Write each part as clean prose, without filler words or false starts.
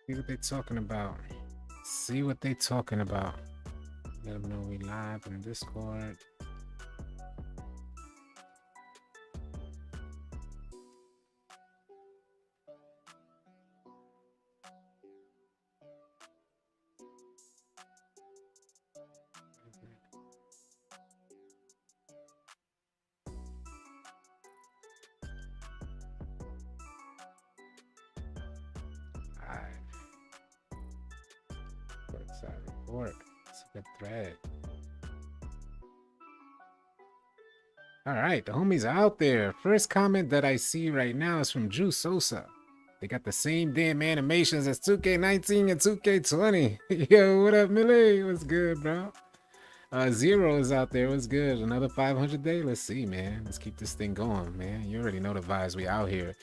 See what they talking about. See what they talking about. Let them know we live in Discord. Alright. Side report. It's a good thread. All right, the homies are out there. First comment that I see right now is from Drew Sosa. They got the same damn animations as 2K19 and 2K20. Yo, what up, Millie? What's good, bro? Zero is out there. What's good? Another 500 day? Let's see, man. Let's keep this thing going, man. You already know the vibes. We out here.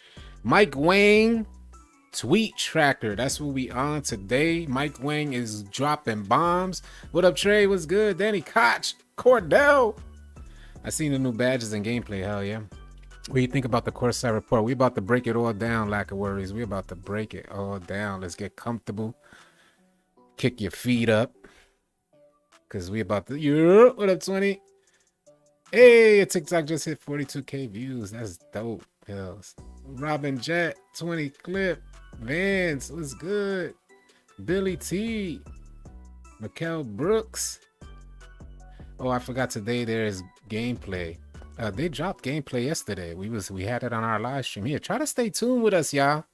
Mike Wang tweet tracker. That's what we on today. Mike Wang is dropping bombs. What up, Trey? What's good? Danny Koch, Cordell. I seen the new badges and gameplay. Hell yeah. What do you think about the courtside report? We about to break it all down, lack of worries. We about to break it all down. Let's get comfortable. Kick your feet up. Cause we about to. Yeah, what up, 20? Hey, TikTok just hit 42K views. That's dope. Hills. Robin Jet, 20 clip. Vance, what's good? Billy T. Mikel Brooks. Oh, I forgot today there's gameplay. They dropped gameplay yesterday. We had it on our live stream. Here, try to stay tuned with us, y'all.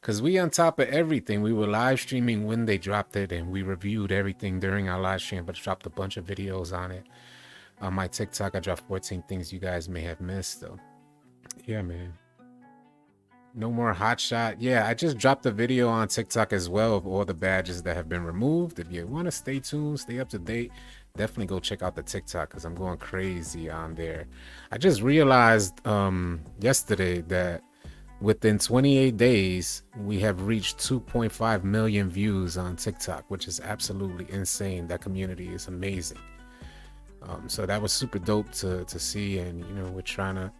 Cause we on top of everything. We were live streaming when they dropped it, and we reviewed everything during our live stream, but dropped a bunch of videos on it. On my TikTok, I dropped 14 things you guys may have missed though. Yeah, man. No more hot shot. Yeah, I just dropped a video on TikTok as well of all the badges that have been removed. If you want to stay tuned, stay up to date, definitely go check out the TikTok because I'm going crazy on there. I just realized yesterday that within 28 days, we have reached 2.5 million views on TikTok, which is absolutely insane. That community is amazing. So that was super dope to see. And, you know, we're trying to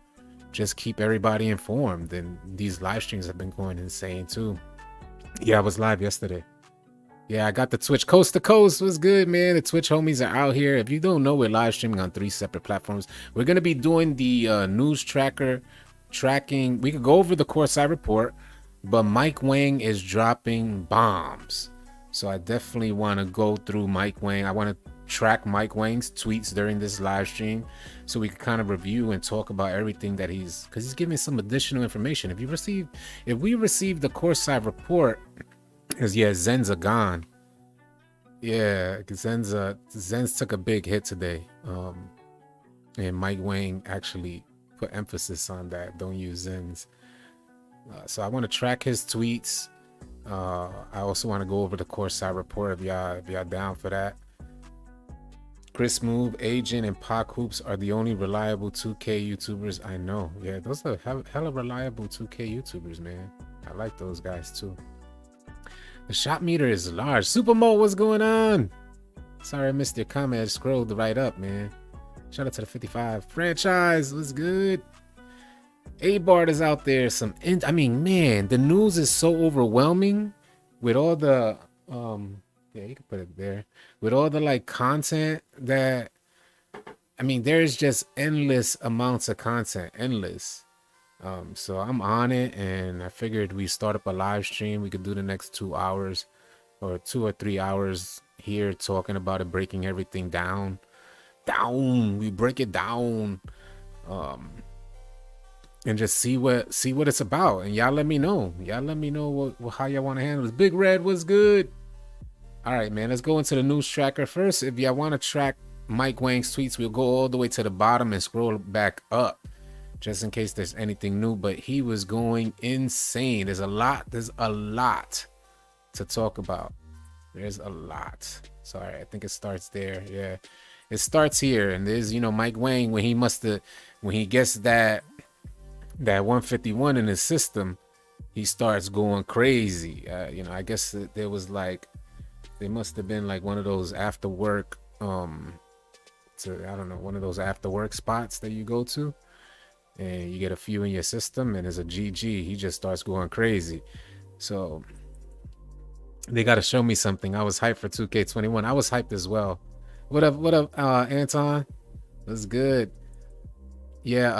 just keep everybody informed. And these live streams have been going insane too. Yeah, I was live yesterday. Yeah, I got the Twitch coast to coast. Was good, man. The Twitch homies are out here. If you don't know, we're live streaming on 3 separate platforms. We're going to be doing the news tracker tracking. We could go over the courtside report, but Mike Wang is dropping bombs. So I definitely want to go through Mike Wang. I want to track Mike Wang's tweets during this live stream so we can kind of review and talk about everything that because he's giving some additional information. If we receive the courtside report, because yeah, Zen's gone. Yeah, Zen's took a big hit today. And Mike Wang actually put emphasis on that. Don't use Zen's. So I want to track his tweets. I also want to go over the courtside report if y'all down for that. Chris Move, Agent, and Pac Hoops are the only reliable 2K YouTubers I know. Yeah, those are hella reliable 2K YouTubers, man. I like those guys too. The shot meter is large. Supermo, what's going on? Sorry I missed your comment. I scrolled right up, man. Shout out to the 55 franchise. What's good? A-Bart is out there. I mean, man, the news is so overwhelming with all the yeah, you can put it there. With all the like content that, I mean, there's just endless amounts of content, endless. So I'm on it, and I figured we start up a live stream. We could do the next 2 hours or 2 or 3 hours here talking about it, breaking everything down. We break it down. And just see what it's about. And y'all let me know. How y'all want to handle this. Big Red was good. All right, man, let's go into the news tracker first. If y'all want to track Mike Wang's tweets, we'll go all the way to the bottom and scroll back up just in case there's anything new. But he was going insane. There's a lot to talk about. There's a lot. Sorry, I think it starts there. Yeah, it starts here. And there's, Mike Wang, when he gets that 151 in his system, he starts going crazy. I guess there was they must have been like one of those after work one of those after work spots that you go to and you get a few in your system, and as a GG he just starts going crazy. So They got to show me something. I was hyped for 2K21. I was hyped as well. What up, Anton? That's good. Yeah,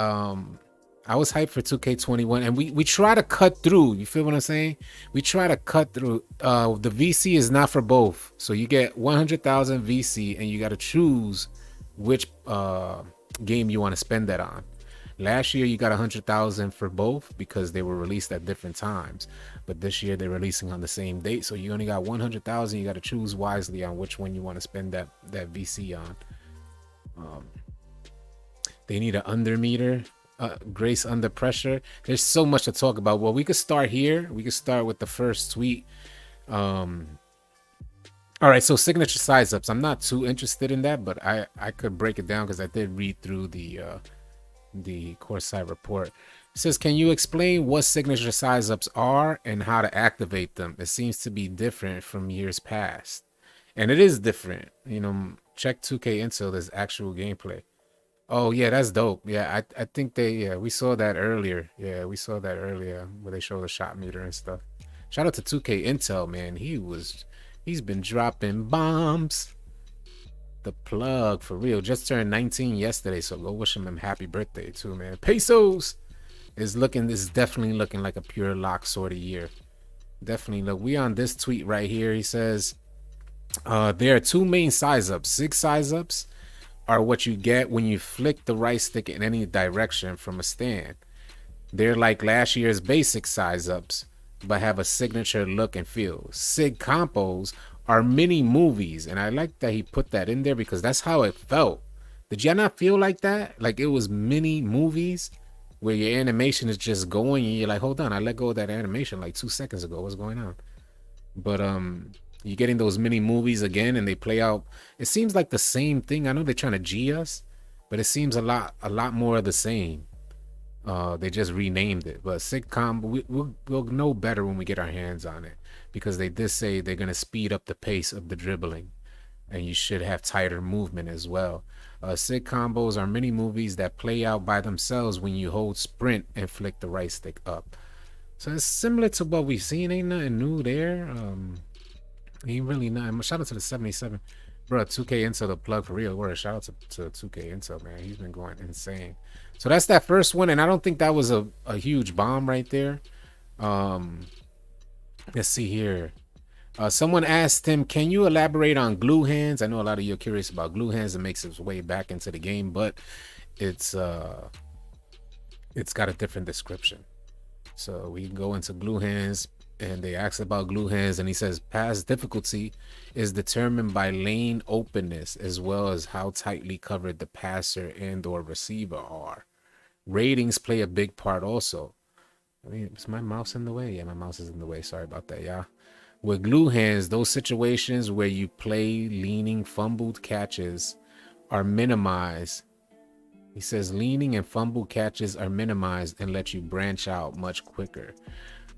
I was hyped for 2K21, and we try to cut through. You feel what I'm saying? We try to cut through. The VC is not for both, so you get 100,000 VC, and you got to choose which game you want to spend that on. Last year you got 100,000 for both because they were released at different times, but this year they're releasing on the same date, so you only got 100,000. You got to choose wisely on which one you want to spend that VC on. They need an under meter, grace under pressure. There's so much to talk about. Well, we could start here. We could start with the first tweet. All right, so signature size ups. I'm not too interested in that, but I could break it down because I did read through the course side report. It says, can you explain what signature size ups are and how to activate them? It seems to be different from years past, and it is different. You know, check 2K Intel. There's actual gameplay. Oh yeah, that's dope. Yeah, I think we saw that earlier. Yeah, we saw that earlier where they show the shot meter and stuff. Shout out to 2K Intel, man. He's been dropping bombs. The plug for real. Just turned 19 yesterday, so go wish him a happy birthday too, man. Pesos is definitely looking like a pure lock sort of year. Definitely. Look, we on this tweet right here. He says there are two main size ups. 6 size ups are what you get when you flick the right stick in any direction from a stand. They're like last year's basic size ups, but have a signature look and feel. Sig compos are mini movies, and I like that he put that in there because that's how it felt. Did y'all not feel like that? Like it was mini movies where your animation is just going and you're like, hold on, I let go of that animation like 2 seconds ago. What's going on? But you're getting those mini movies again, and they play out. It seems like the same thing. I know they're trying to G us, but it seems a lot more of the same. They just renamed it, but sitcom, we'll know better when we get our hands on it, because they did say they're gonna speed up the pace of the dribbling, and you should have tighter movement as well. Sig combos are mini movies that play out by themselves when you hold sprint and flick the right stick up. So it's similar to what we've seen. Ain't nothing new there. Ain't really nothing. Shout out to the 77. Bro, 2K Intel, the plug for real. Word. Shout out to 2K Intel, man. He's been going insane. So that's that first one, and I don't think that was a huge bomb right there. Let's see here. Someone asked him, can you elaborate on glue hands? I know a lot of you are curious about glue hands. It makes its way back into the game, but it's got a different description. So we can go into glue hands, and they ask about glue hands, and he says pass difficulty is determined by lane openness as well as how tightly covered the passer and or receiver are. Ratings play a big part also. I mean, is my mouse in the way? Yeah, my mouse is in the way. Sorry about that, y'all. With glue hands, those situations where you play leaning fumbled catches are minimized. He says leaning and fumbled catches are minimized and let you branch out much quicker.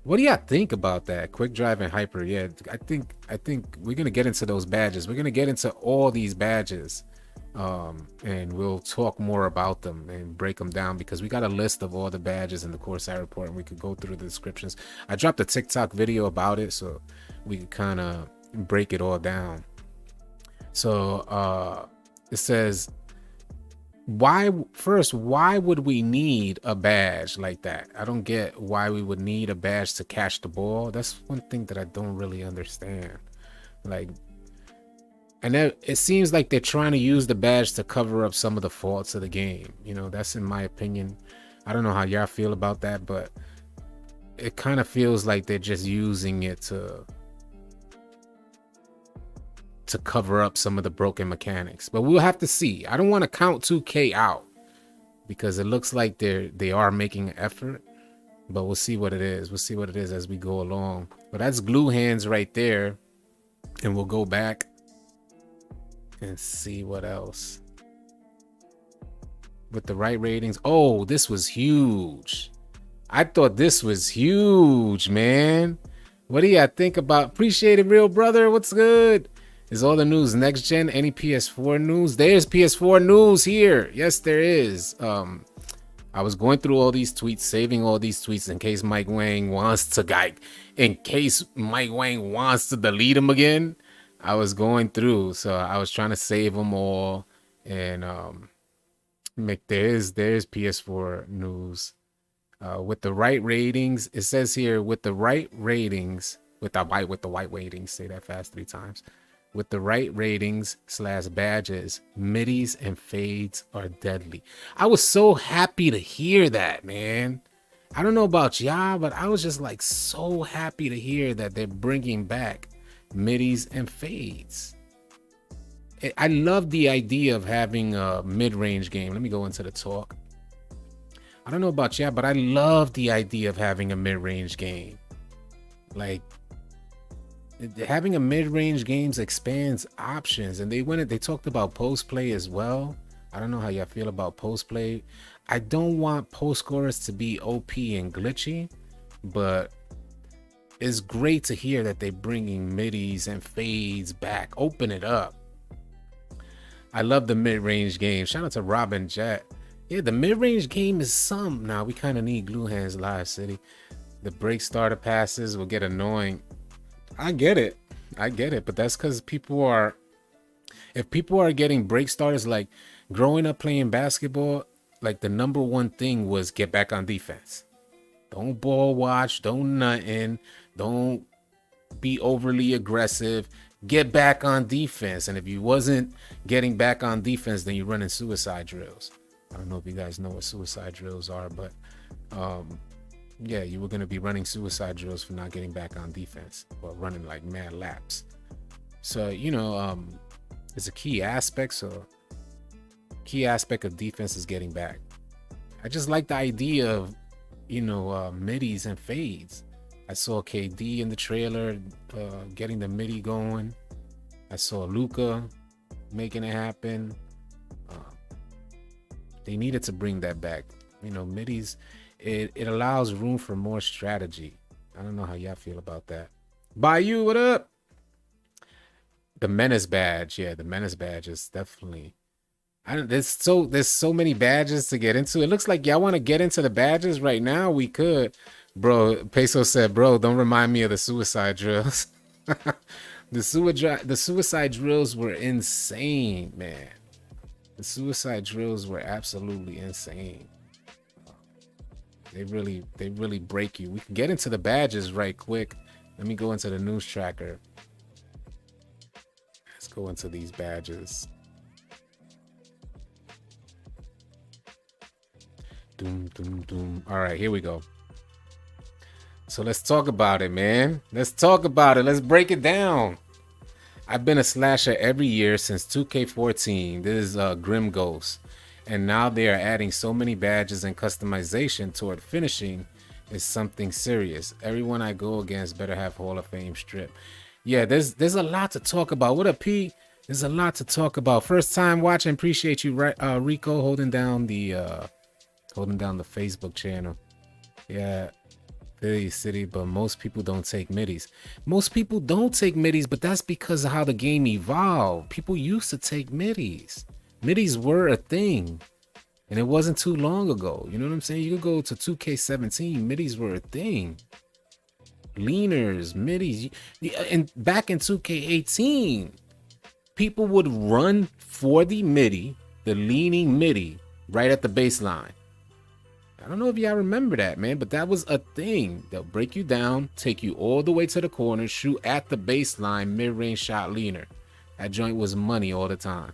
What do y'all think about that? Quick drive and hyper. Yeah, I think we're gonna get into those badges. We're gonna get into all these badges, and we'll talk more about them and break them down, because we got a list of all the badges in the course side report, and we could go through the descriptions. I dropped a TikTok video about it, so we can kind of break it all down. So it says, why would we need a badge like that? I don't get why we would need a badge to catch the ball. That's one thing that I don't really understand. Like, and it seems like they're trying to use the badge to cover up some of the faults of the game. You know, that's in my opinion. I don't know how y'all feel about that, but it kind of feels like they're just using it to cover up some of the broken mechanics. But we'll have to see. I don't want to count 2K out, because it looks like they are making an effort, but we'll see what it is. We'll see what it is as we go along. But that's glue hands right there, and we'll go back and see what else with the right ratings. Oh, this was huge. I thought this was huge, man. What do y'all think about? Appreciate it, real brother. What's good? Is all the news next gen? Any PS4 news? There's PS4 news here. Yes, there is. I I was going through all these tweets, saving all these tweets in case Mike Wang wants to delete them again. I was going through, so I was trying to save them all. And there's PS4 news. With the right ratings, it says here, with the right ratings, with the white ratings, say that fast 3 times. With the right ratings / badges, middies and fades are deadly. I was so happy to hear that, man. I don't know about y'all, but I was just like so happy to hear that they're bringing back middies and fades. I love the idea of having a mid-range game. Let me go into the talk. I don't know about y'all, but I love the idea of having a mid-range game. Like, having a mid-range games expands options, and they talked about post-play as well. I don't know how y'all feel about post-play. I don't want post scorers to be OP and glitchy, but it's great to hear that they're bringing middies and fades back. Open it up. I love the mid-range game. Shout out to Robin Jet. Yeah, the mid-range game is some. Now we kind of need glue hands live, City. The break starter passes will get annoying. I get it, but that's because if people are getting break starters, like growing up playing basketball, like the number one thing was get back on defense. Don't ball watch, don't nothing, don't be overly aggressive, get back on defense. And if you wasn't getting back on defense, then you're running suicide drills. I don't know if you guys know what suicide drills are, but yeah, you were going to be running suicide drills for not getting back on defense or running like mad laps. So, you know, it's a key aspect. So key aspect of defense is getting back. I just like the idea of, you know, middies and fades. I saw KD in the trailer getting the midi going. I saw Luka making it happen. They needed to bring that back. You know, middies, it allows room for more strategy. I don't know how y'all feel about that. Bayou, what up? The Menace badge. Yeah, the Menace badge is definitely... there's so many badges to get into. It looks like y'all want to get into the badges right now. We could. Bro, Peso said, bro, don't remind me of the suicide drills. The suicide drills were insane, man. The suicide drills were absolutely insane. They really break you. We can get into the badges right quick. Let me go into the news tracker. Let's go into these badges. Doom, doom, doom. All right, here we go. So let's talk about it, man. Let's talk about it. Let's break it down. I've been a slasher every year since 2K14. This is Grim Ghost. And now they are adding so many badges and customization toward finishing is something serious. Everyone I go against better have Hall of Fame strip. Yeah, there's a lot to talk about. What up, P? There's a lot to talk about. First time watching, appreciate you, Rico, holding down the Facebook channel. Yeah, Philly City, but most people don't take middies. Most people don't take middies, but that's because of how the game evolved. People used to take middies. Middies were a thing, and it wasn't too long ago. You know what I'm saying? You could go to 2K17, middies were a thing. Leaners, middies, and back in 2K18, people would run for the midi, the leaning midi, right at the baseline. I don't know if y'all remember that, man, but that was a thing. They'll break you down, take you all the way to the corner, shoot at the baseline, mid-range shot leaner. That joint was money all the time.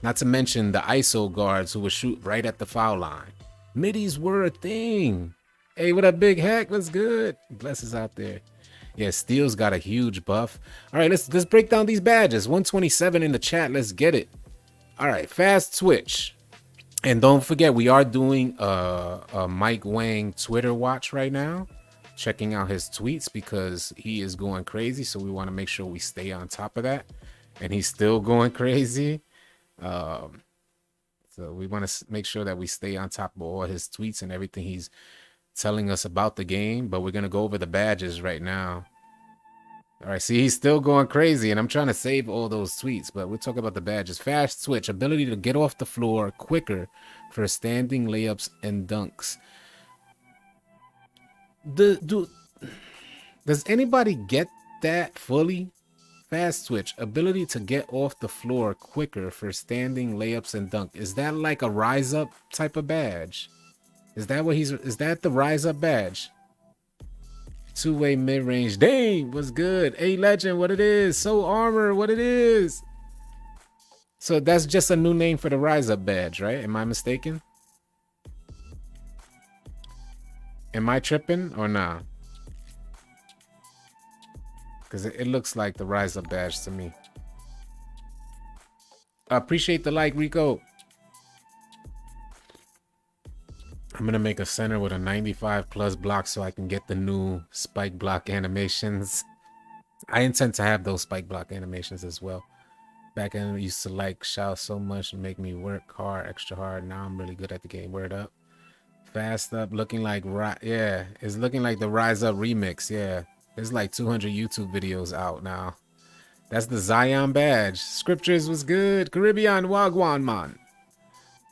Not to mention the ISO guards who would shoot right at the foul line. Middies were a thing. Hey, what up, Big Hack? What's good? Blessings out there. Yeah, Steel's got a huge buff. All right, let's break down these badges. 127 in the chat. Let's get it. All right, fast switch. And don't forget, we are doing a Mike Wang Twitter watch right now. Checking out his tweets because he is going crazy. So we want to make sure we stay on top of that. And he's still going crazy. So we want to make sure that we stay on top of all his tweets and everything he's telling us about the game. But we're going to go over the badges right now. All right, see, he's still going crazy, and I'm trying to save all those tweets, but we're talking about the badges. Fast switch, ability to get off the floor quicker for standing layups and dunks. Does anybody get that fully? Fast switch, ability to get off the floor quicker for standing layups and dunk. Is that like a rise up type of badge? Is that the rise up badge? Two-way mid-range. Dang, what's good? A legend, what it is? Soul armor, what it is? So that's just a new name for the rise up badge, right? Am I mistaken? Am I tripping or nah? Because it looks like the rise up badge to me. I appreciate the like, Rico. I'm gonna make a center with a 95 plus block so I can get the new spike block animations. I intend to have those spike block animations as well. Back then I used to like shout so much and make me work hard, extra hard. Now I'm really good at the game. Word up. Fast up, looking like yeah, it's looking like the Rise Up remix. Yeah, there's like 200 YouTube videos out now. That's the Zion badge. Scriptures was good. Caribbean Wagwan man.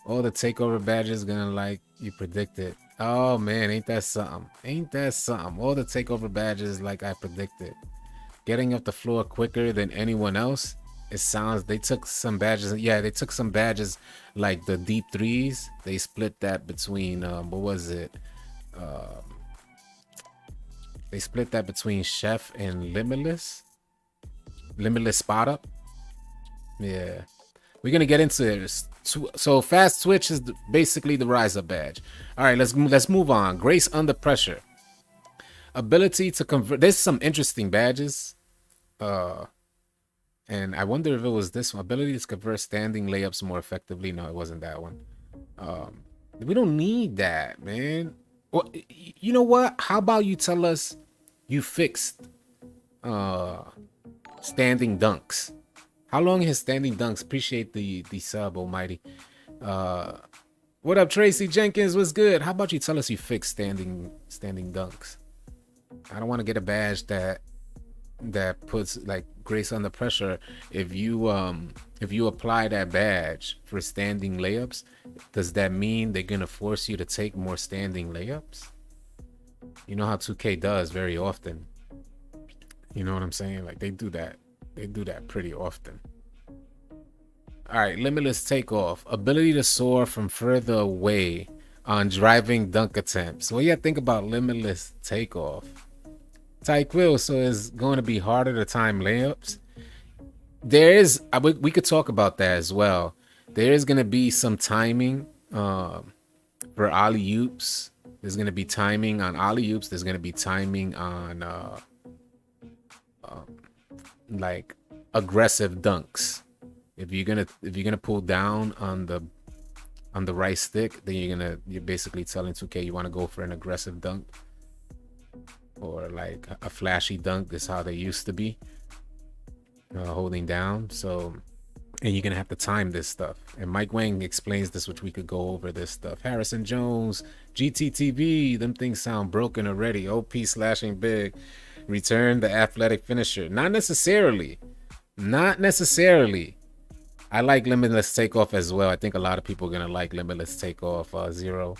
All the takeover badges gonna like you predicted. Oh man, ain't that something? Ain't that something? All the takeover badges like I predicted. Getting up the floor quicker than anyone else. It sounds they took some badges. Yeah, they took some badges like the deep threes. They split that between what was it? They split that between Chef and Limitless. Limitless spot up. Yeah. We're gonna get into it. So fast switch is basically the rise up badge. All right, let's move on. Grace under pressure. Ability to convert. There's some interesting badges. And I wonder if it was this one. Ability to convert standing layups more effectively. No, it wasn't that one. We don't need that, man. Well, you know what? How about you tell us you fixed standing dunks? How long has standing dunks? Appreciate the sub, Almighty. What up, Tracy Jenkins? What's good? How about you tell us you fixed standing dunks? I don't want to get a badge that puts like grace under pressure. If you apply that badge for standing layups, does that mean they're gonna force you to take more standing layups? You know how 2K does very often. You know what I'm saying? Like they do that pretty often. All right, Limitless takeoff. Ability to soar from further away on driving dunk attempts. What do you think about Limitless takeoff? Tyquill, so it's going to be harder to time layups. There is, we could talk about that as well. There is going to be some timing for alley-oops. There's going to be timing on alley-oops. There's going to be timing on like aggressive dunks. If you're gonna pull down on the right stick, then you're basically telling 2K you want to go for an aggressive dunk. Or like a flashy dunk is how they used to be, holding down. So, and you're gonna have to time this stuff. And Mike Wang explains this, which we could go over this stuff. Harrison Jones, GTTV, them things sound broken already. OP slashing big. Return the athletic finisher. Not necessarily. I like Limitless takeoff as well. I think a lot of people are gonna like Limitless takeoff. Zero.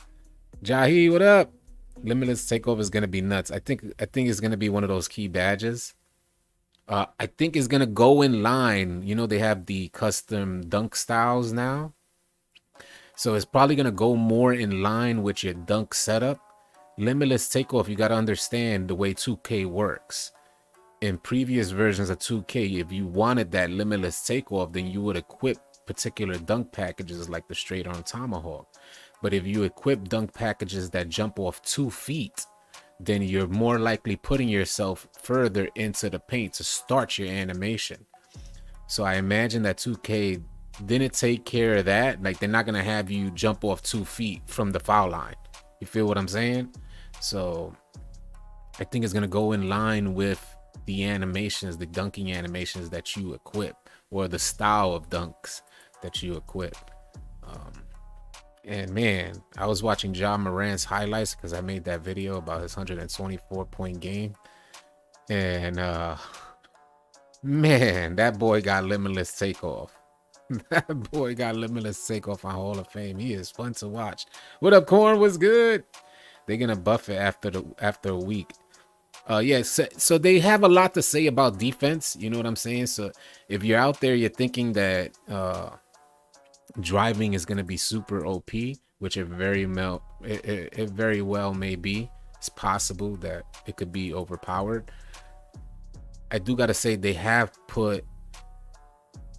Jahi, what up? Limitless takeoff is gonna be nuts. I think it's gonna be one of those key badges. I think it's gonna go in line. You know, they have the custom dunk styles now, so it's probably gonna go more in line with your dunk setup. Limitless takeoff, you gotta understand the way 2K works. In previous versions of 2K, if you wanted that Limitless takeoff, then you would equip particular dunk packages like the straight arm tomahawk. But if you equip dunk packages that jump off 2 feet, then you're more likely putting yourself further into the paint to start your animation. So I imagine that 2K didn't take care of that. Like, they're not gonna have you jump off 2 feet from the foul line. You feel what I'm saying? So I think it's gonna go in line with the animations, the dunking animations that you equip, or the style of dunks that you equip. And man, I was watching Ja Morant's highlights because I made that video about his 124-point game, and Man, that boy got Limitless takeoff. That boy got Limitless takeoff on Hall of Fame. He is fun to watch. What up, Corn? What's good? They're gonna buff it after a week. Yeah, so they have a lot to say about defense. You know what I'm saying? So if you're out there, you're thinking that driving is gonna be super OP, which it very well may be. It's possible that it could be overpowered. I do gotta say they have put,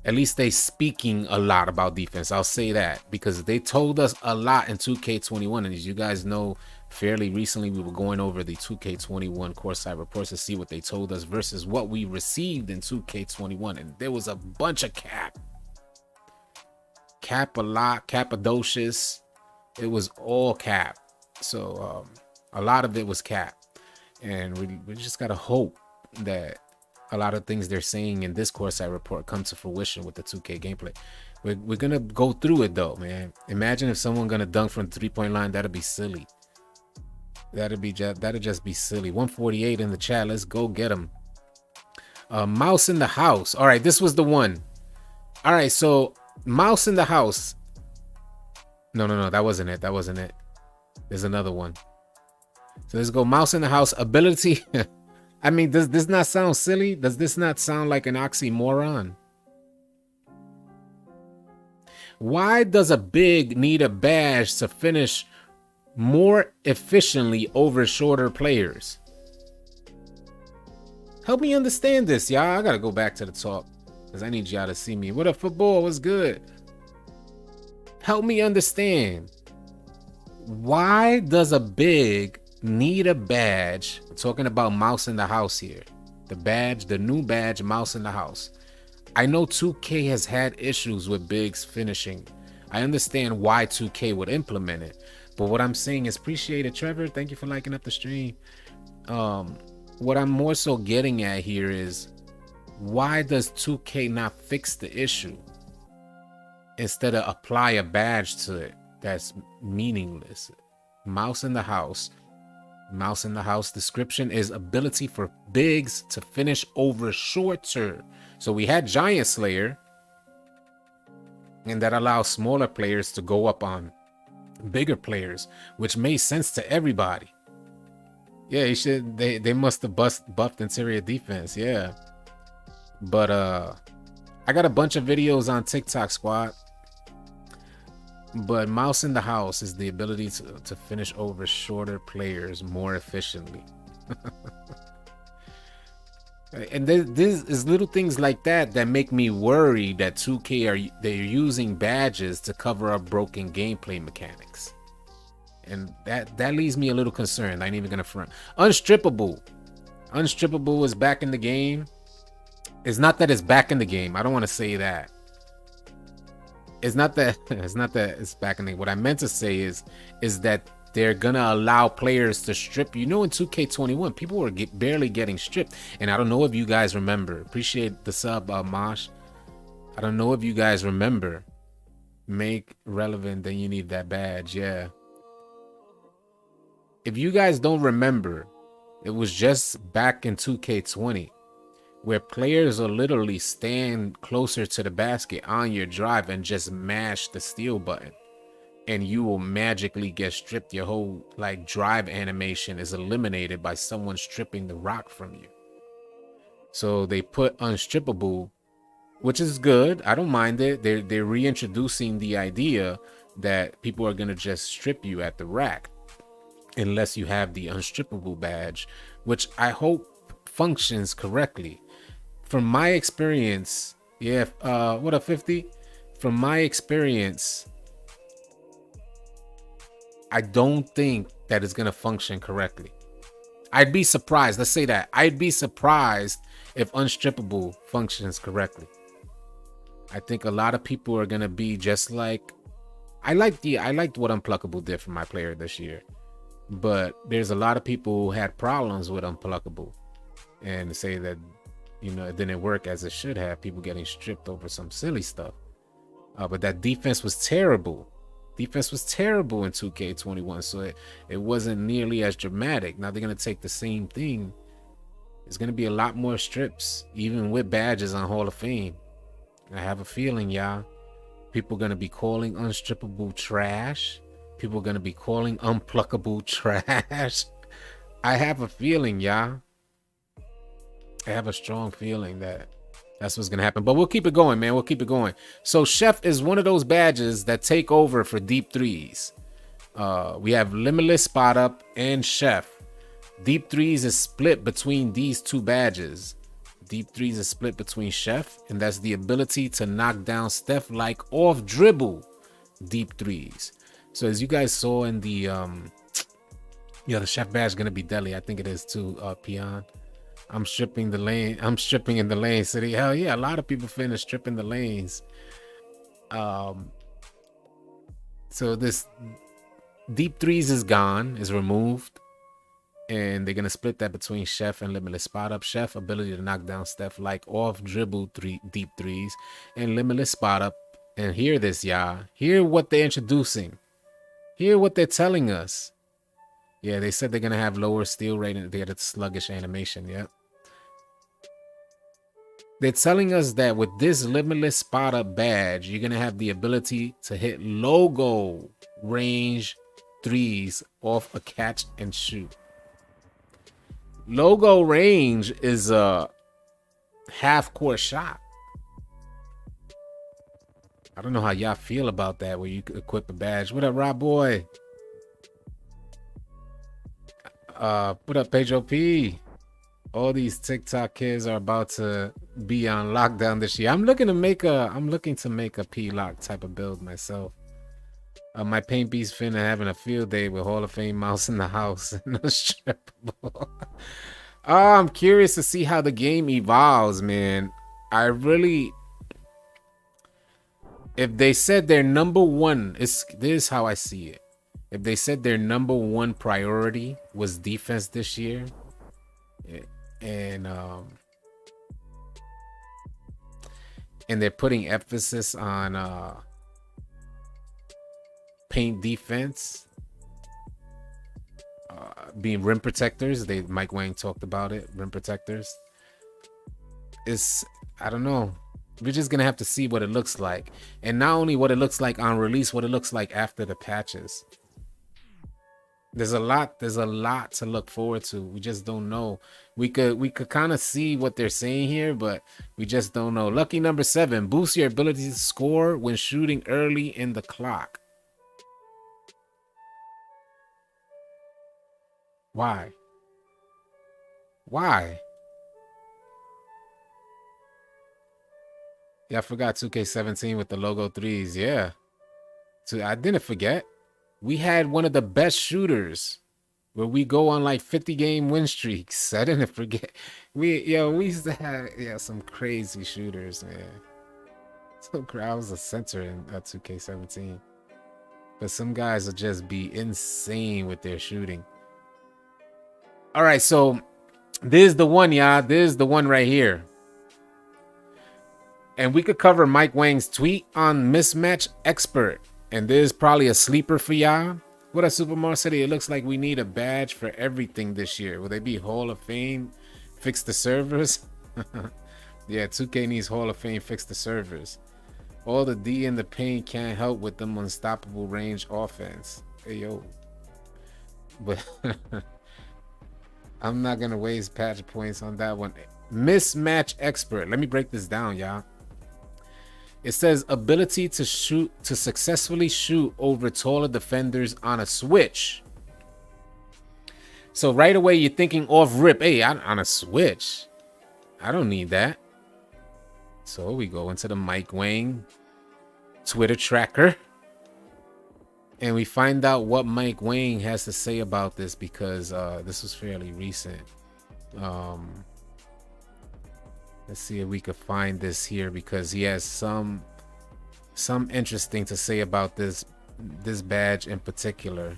at least they speaking a lot about defense. I'll say that because they told us a lot in 2K21, and as you guys know, fairly recently we were going over the 2K21 courtside reports to see what they told us versus what we received in 2K21, and there was a bunch of cap a lot, cappadocious. It was all cap. So a lot of it was cap, and we just gotta hope that a lot of things they're saying in this courtside report come to fruition with the 2K gameplay. We're gonna go through it though, man. Imagine if someone gonna dunk from the 3-point line. That'd be silly. That'd just be silly. 148 in the chat. Let's go get him. Mouse in the house. All right, this was the one. All right, so Mouse in the house. No, that wasn't it. There's another one. So let's go. Mouse in the house. Ability. I mean, does this not sound silly? Does this not sound like an oxymoron? Why does a big need a badge to finish more efficiently over shorter players? Help me understand this, y'all. I gotta go back to the talk because I need y'all to see me. What up, football? What's good? Help me understand. Why does a big need a badge? We're talking about Mouse in the house here. The badge, the new badge, Mouse in the house. I know 2K has had issues with bigs finishing. I understand why 2K would implement it. But what I'm saying is, appreciate it, Trevor. Thank you for liking up the stream. What I'm more so getting at here is, why does 2K not fix the issue instead of apply a badge to it that's meaningless? Mouse in the house. Mouse in the house description is ability for bigs to finish over shorter. So we had Giant Slayer, and that allows smaller players to go up on bigger players, which made sense to everybody. Yeah, you should. They must have buffed interior defense. Yeah, but I got a bunch of videos on TikTok, squad. But Mouse in the house is the ability to finish over shorter players more efficiently. And this is little things like that that make me worry that 2K they're using badges to cover up broken gameplay mechanics, and that leaves me a little concerned. I ain't even gonna front. Unstrippable is back in the game. It's not that it's back in the game. I don't want to say that. It's not that it's back in the game. What I meant to say is that they're gonna allow players to strip. You know, in 2K21, people were barely getting stripped, and I don't know if you guys remember. Appreciate the sub, Mosh. I don't know if you guys remember. Make relevant, then you need that badge. Yeah. If you guys don't remember, it was just back in 2K20 where players will literally stand closer to the basket on your drive and just mash the steal button, and you will magically get stripped. Your whole like drive animation is eliminated by someone stripping the rock from you. So they put Unstrippable, which is good. I don't mind it. They're reintroducing the idea that people are gonna just strip you at the rack unless you have the Unstrippable badge, which I hope functions correctly. From my experience, yeah, what a 50. From my experience, I don't think that it's gonna function correctly. I'd be surprised. Let's say that I'd be surprised if Unstrippable functions correctly. I think a lot of people are gonna be just like I liked what Unpluckable did for my player this year, but there's a lot of people who had problems with Unpluckable and say that, you know, it didn't work as it should have. People getting stripped over some silly stuff. But that defense was terrible. Defense was terrible in 2K21, so it wasn't nearly as dramatic. Now they're gonna take the same thing There's gonna be a lot more strips, even with badges on Hall of Fame. I have a feeling, y'all. People gonna be calling Unstrippable trash. People gonna be calling Unpluckable trash. I have a feeling, y'all. I have a strong feeling that that's what's gonna happen. But we'll keep it going, man. We'll keep it going. So Chef is one of those badges that take over for deep threes. We have Limitless, Spot Up, and Chef. Deep threes is split between these two badges. Deep threes is split between Chef, and that's the ability to knock down Steph like off dribble deep threes. So as you guys saw in the the Chef badge is gonna be deadly. I think it is too, Peon. I'm stripping the lane. I'm stripping in the lane city. Hell yeah, a lot of people finna strip in the lanes. So this deep threes is gone, is removed. And they're gonna split that between Chef and Limitless. Spot Up. Chef ability to knock down Steph like off dribble deep threes, and Limitless Spot Up. And hear this, y'all. Hear what they're introducing. Hear what they're telling us. Yeah, they said they're gonna have lower steal rate and they had a sluggish animation. Yep. They're telling us that with this Limitless Spot Up badge, you're gonna have the ability to hit logo range threes off a catch and shoot. Logo range is a half-court shot. I don't know how y'all feel about that, where you could equip a badge. What up, Rob Boy? What up, Pedro P? All these TikTok kids are about to be on lockdown this year. I'm looking to make a P-Lock type of build myself. My paint beast finna having a field day with Hall of Fame mouse in the house and Unstrippable. I'm curious to see how the game evolves, man. If they said their number one, this is how I see it. If they said their number one priority was defense this year, and they're putting emphasis on paint defense, being rim protectors. Mike Wang talked about it. Rim protectors. I don't know. We're just gonna have to see what it looks like, and not only what it looks like on release, what it looks like after the patches. There's a lot to look forward to. We just don't know. We could kind of see what they're saying here, but we just don't know. Lucky number 7, boost your ability to score when shooting early in the clock. Why? Yeah, I forgot 2K17 with the logo threes. Yeah. So I didn't forget. We had one of the best shooters where we go on like 50-game win streaks. I didn't forget. We used to have some crazy shooters, man. So I was a center in 2K17. But some guys will just be insane with their shooting. All right, so this is the one, y'all. This is the one right here. And we could cover Mike Wang's tweet on Mismatch Expert. And this is probably a sleeper for y'all. What up, Supermar City? It looks like we need a badge for everything this year. Will they be Hall of Fame? Fix the servers? Yeah, 2K needs Hall of Fame, fix the servers. All the D in the paint can't help with them unstoppable range offense. Hey, yo. But I'm not going to waste patch points on that one. Mismatch Expert. Let me break this down, y'all. It says ability to successfully shoot over taller defenders on a switch. So right away you're thinking off rip, hey, on a switch, I don't need that. So we go into the Mike Wang Twitter tracker, and we find out what Mike Wang has to say about this, because this was fairly recent. Let's see if we could find this here, because he has some interesting to say about this badge in particular.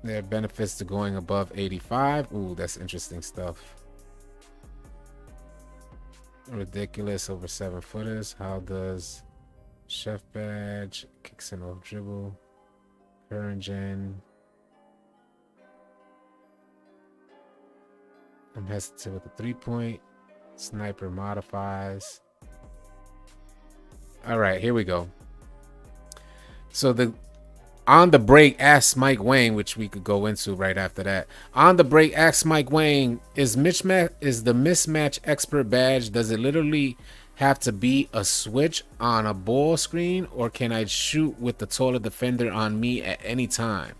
There are benefits to going above 85. Ooh, that's interesting stuff. Ridiculous over 7-footers. How does Chef badge kicks in off dribble? Current gen. I'm hesitant with the 3-point. Sniper modifies. All right, here we go. So the on the break, ask Mike Wang, which we could go into right after that. On the break, ask Mike Wang, is the mismatch expert badge, does it literally have to be a switch on a ball screen, or can I shoot with the taller defender on me at any time?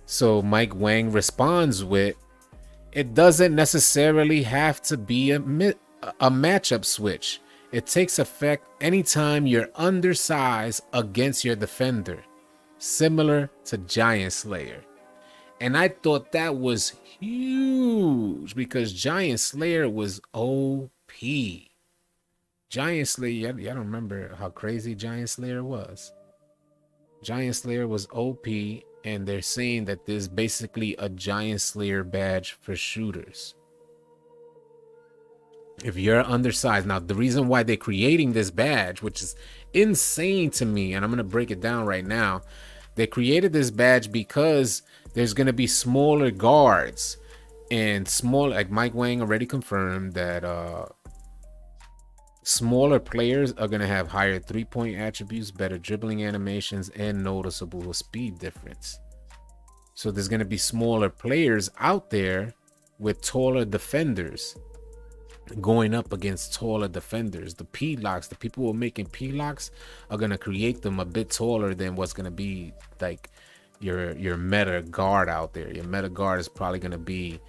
So Mike Wang responds with, it doesn't necessarily have to be a matchup switch. It takes effect anytime you're undersized against your defender, similar to Giant Slayer. And I thought that was huge because Giant Slayer was OP. Giant Slayer, y'all don't remember how crazy Giant Slayer was. Giant Slayer was OP, and they're saying that there's basically a Giant Slayer badge for shooters. If you're undersized. Now, the reason why they're creating this badge, which is insane to me, and I'm going to break it down right now. They created this badge because there's going to be smaller guards and small, like Mike Wang already confirmed that smaller players are going to have higher 3-point attributes, better dribbling animations, and noticeable speed difference. So there's going to be smaller players out there with taller defenders going up against taller defenders. The P-locks, the people who are making P-locks are going to create them a bit taller than what's going to be like your meta guard out there. Your meta guard is probably going to be,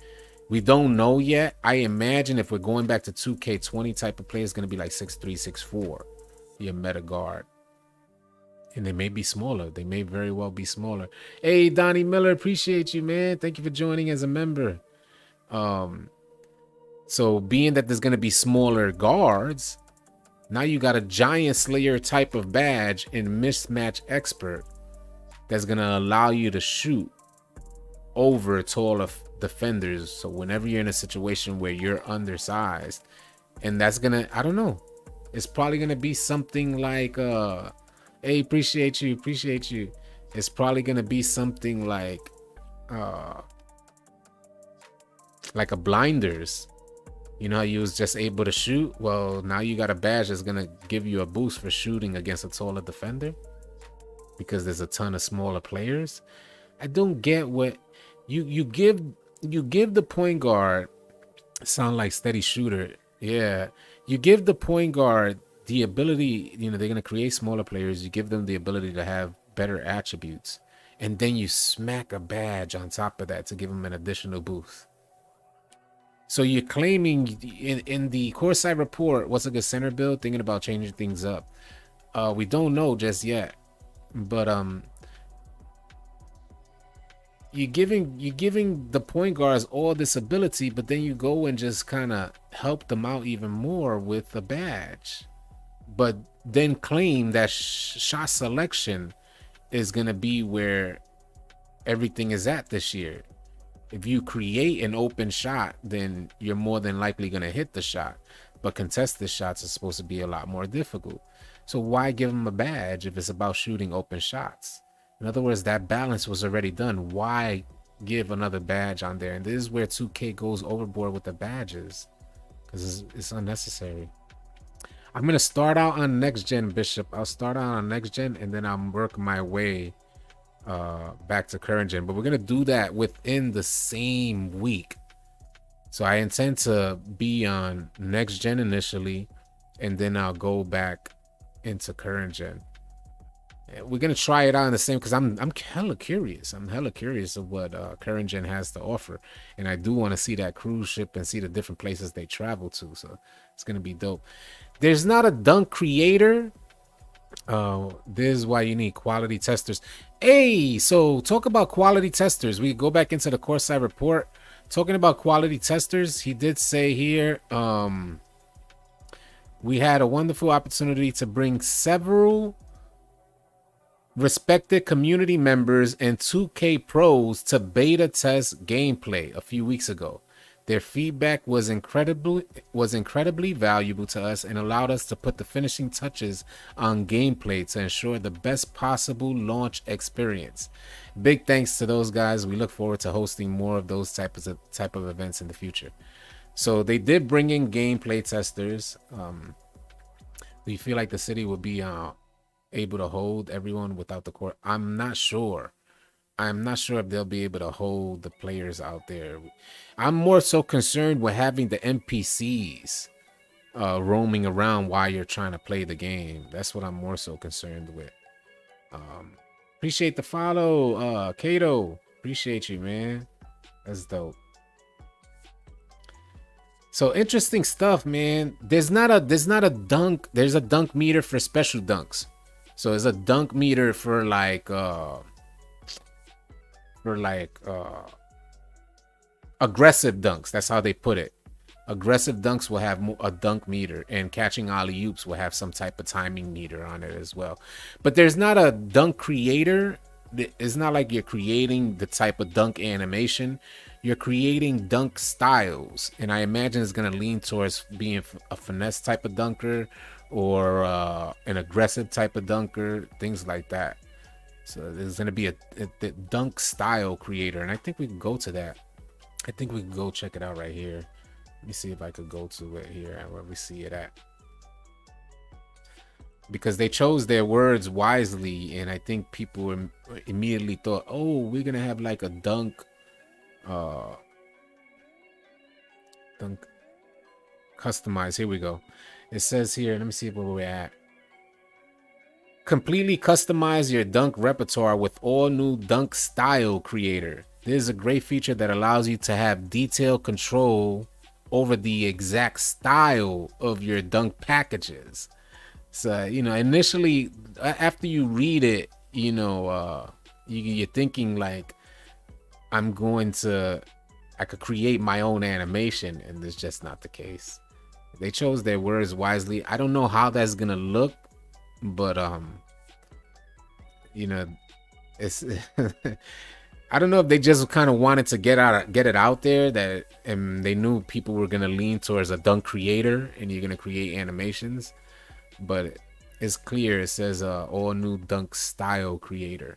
we don't know yet. I imagine if we're going back to 2K20 type of play, it's going to be like 6'3", 6'4", your meta guard. And they may be smaller. They may very well be smaller. Hey, Donnie Miller, appreciate you, man. Thank you for joining as a member. So being that there's going to be smaller guards, now you got a Giant Slayer type of badge in Mismatch Expert that's going to allow you to shoot over taller defenders. So whenever you're in a situation where you're undersized, and that's going to, I don't know, it's probably going to be something like, hey, appreciate you. It's probably going to be something like a blinders. You know how you was just able to shoot? Well, now you got a badge that's going to give you a boost for shooting against a taller defender because there's a ton of smaller players. I don't get what you give the point guard, sound like steady shooter. Yeah. You give the point guard the ability, you know, they're going to create smaller players. You give them the ability to have better attributes. And then you smack a badge on top of that to give them an additional boost. So you're claiming in the Courtside report, what's a good center build, thinking about changing things up. We don't know just yet, but you're giving the point guards all this ability, but then you go and just kind of help them out even more with the badge, but then claim that shot selection is gonna be where everything is at this year. If you create an open shot, then you're more than likely going to hit the shot. But contested shots are supposed to be a lot more difficult. So why give them a badge if it's about shooting open shots? In other words, that balance was already done. Why give another badge on there? And this is where 2K goes overboard with the badges, because it's unnecessary. I'm going to start out on next gen, Bishop. I'll start out on next gen, and then I'll work my way back to current gen, but we're gonna do that within the same week. So I intend to be on next gen initially, and then I'll go back into current gen. We're gonna try it out in the same, because I'm hella curious. I'm hella curious of what current gen has to offer, and I do want to see that cruise ship and see the different places they travel to. So it's gonna be dope. There's not a dunk creator. This is why you need quality testers. Hey, so talk about quality testers. We go back into the Courtside report. Talking about quality testers, he did say here, we had a wonderful opportunity to bring several respected community members and 2K pros to beta test gameplay a few weeks ago. Their feedback was incredibly valuable to us and allowed us to put the finishing touches on gameplay to ensure the best possible launch experience. big thanks to those guys. We look forward to hosting more of those type of events in the future. So they did bring in gameplay testers. Do you feel like the city would be able to hold everyone without the court? I'm not sure. I'm not sure if they'll be able to hold the players out there. I'm more so concerned with having the NPCs roaming around while you're trying to play the game. That's what I'm more so concerned with. Appreciate the follow, Kato. Appreciate you, man. That's dope. So interesting stuff, man. There's not a dunk. There's a dunk meter for special dunks. So there's a dunk meter for like aggressive dunks. That's how they put it. Aggressive dunks will have a dunk meter, and catching alley-oops will have some type of timing meter on it as well. But there's not a dunk creator. It's not like you're creating the type of dunk animation. You're creating dunk styles, and I imagine it's going to lean towards being a finesse type of dunker or an aggressive type of dunker, things like that. So there's going to be a dunk style creator, and I think we can go to that. I think we can go check it out right here. Let me see if I could go to it here where we see it at. Because they chose their words wisely, and I think people immediately thought, oh, we're going to have like a dunk customize. Here we go. It says here, let me see where we're at. Completely customize your dunk repertoire with all new dunk style creator. This is a great feature that allows you to have detailed control over the exact style of your dunk packages. So, you know, initially after you read it, you know, you're thinking like, I could create my own animation, and that's just not the case. They chose their words wisely. I don't know how that's gonna look, but you know, it's I don't know if they just kind of wanted to get it out there that, and they knew people were gonna lean towards a dunk creator and you're gonna create animations, but it's clear it says all new dunk style creator.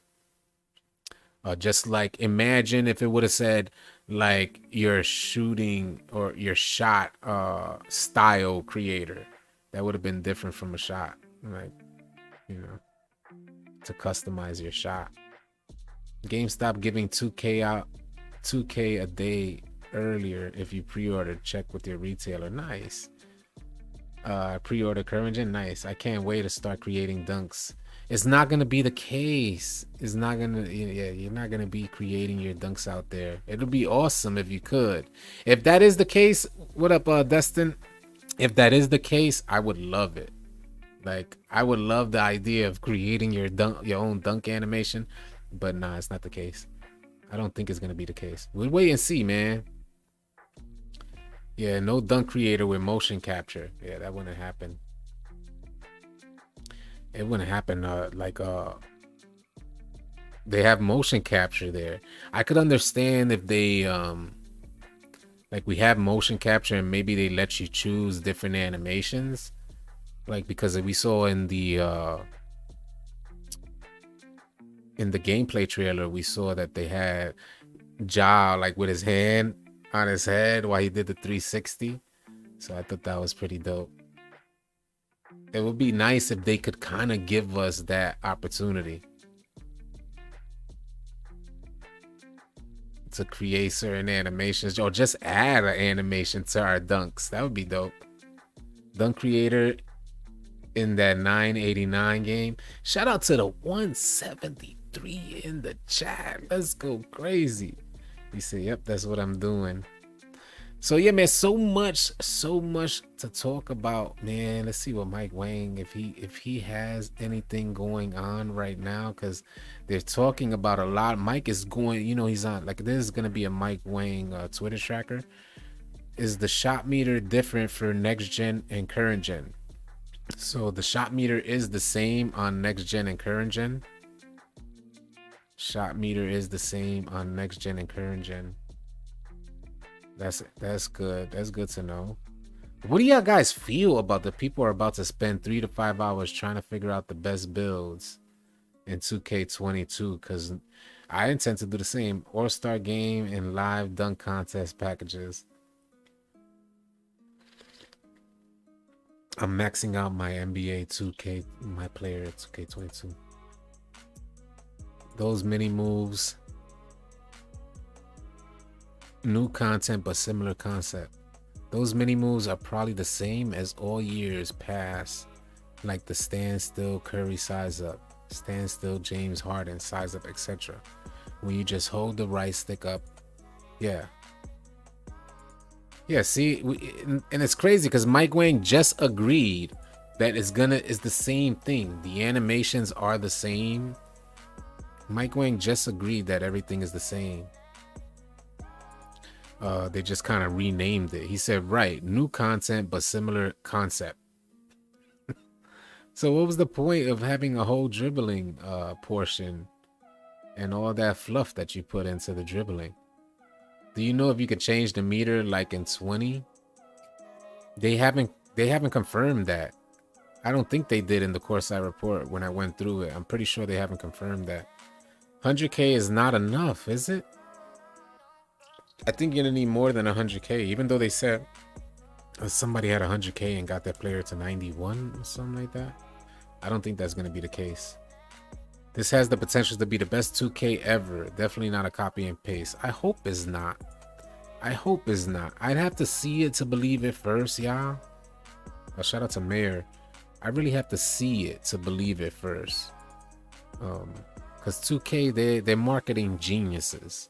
Just like, imagine if it would have said like your shooting or your shot style creator. That would have been different from a shot, like, you know, to customize your shot. GameStop giving 2K a day earlier if you pre-order. Check with your retailer. Nice. Pre-order current gen. Nice. I can't wait to start creating dunks. It's not gonna be the case. It's not gonna. Yeah, you're not gonna be creating your dunks out there. It'll be awesome if you could. If that is the case, what up, Destin? If that is the case, I would love it. Like, I would love the idea of creating your own dunk animation. But nah, it's not the case. I don't think it's gonna be the case. We'll wait and see, man. Yeah, no dunk creator with motion capture. Yeah, that wouldn't happen. It wouldn't happen. They have motion capture there. I could understand if they like, we have motion capture and maybe they let you choose different animations, like, because we saw in the gameplay trailer, we saw that they had Ja like with his hand on his head while he did the 360. So I thought that was pretty dope. It would be nice if they could kind of give us that opportunity to create certain animations, or just add an animation to our dunks. That would be dope. Dunk creator in that 989 game. Shout out to the 173 in the chat. Let's go crazy. You say, yep, that's what I'm doing. So yeah, man, so much to talk about, man. Let's see what Mike Wang, if he has anything going on right now, because they're talking about a lot. Mike is going, you know, he's on, like, this is gonna be a Mike Wang Twitter tracker. Is the shot meter different for next gen and current gen? So the shot meter is the same on next gen and current gen. Shot meter is the same on next gen and current gen. That's good. That's good to know. What do y'all guys feel about the people are about to spend 3 to 5 hours trying to figure out the best builds in 2K22? Because I intend to do the same. All-Star game and live dunk contest packages. I'm maxing out my NBA 2K, my player 2K22. Those mini moves. New content, but similar concept. Those mini moves are probably the same as all years past, like the standstill Curry size up, standstill James Harden size up, etc. When you just hold the right stick up. Yeah. Yeah, see, and it's crazy because Mike Wang just agreed that it's the same thing. The animations are the same. Mike Wang just agreed that everything is the same. They just kind of renamed it. He said, right, new content, but similar concept. So what was the point of having a whole dribbling portion and all that fluff that you put into the dribbling? Do you know if you could change the meter like in 20? They haven't confirmed that. I don't think they did in the courtside report when I went through it. I'm pretty sure they haven't confirmed that. 100K is not enough, is it? I think you're gonna need more than 100K, even though they said somebody had 100K and got their player to 91 or something like that. I don't think that's gonna be the case. This has the potential to be the best 2K ever. Definitely not a copy and paste. I hope it's not. I hope it's not. I'd have to see it to believe it first, y'all. Shout out to Mayor. I really have to see it to believe it first. Because 2K, they're marketing geniuses.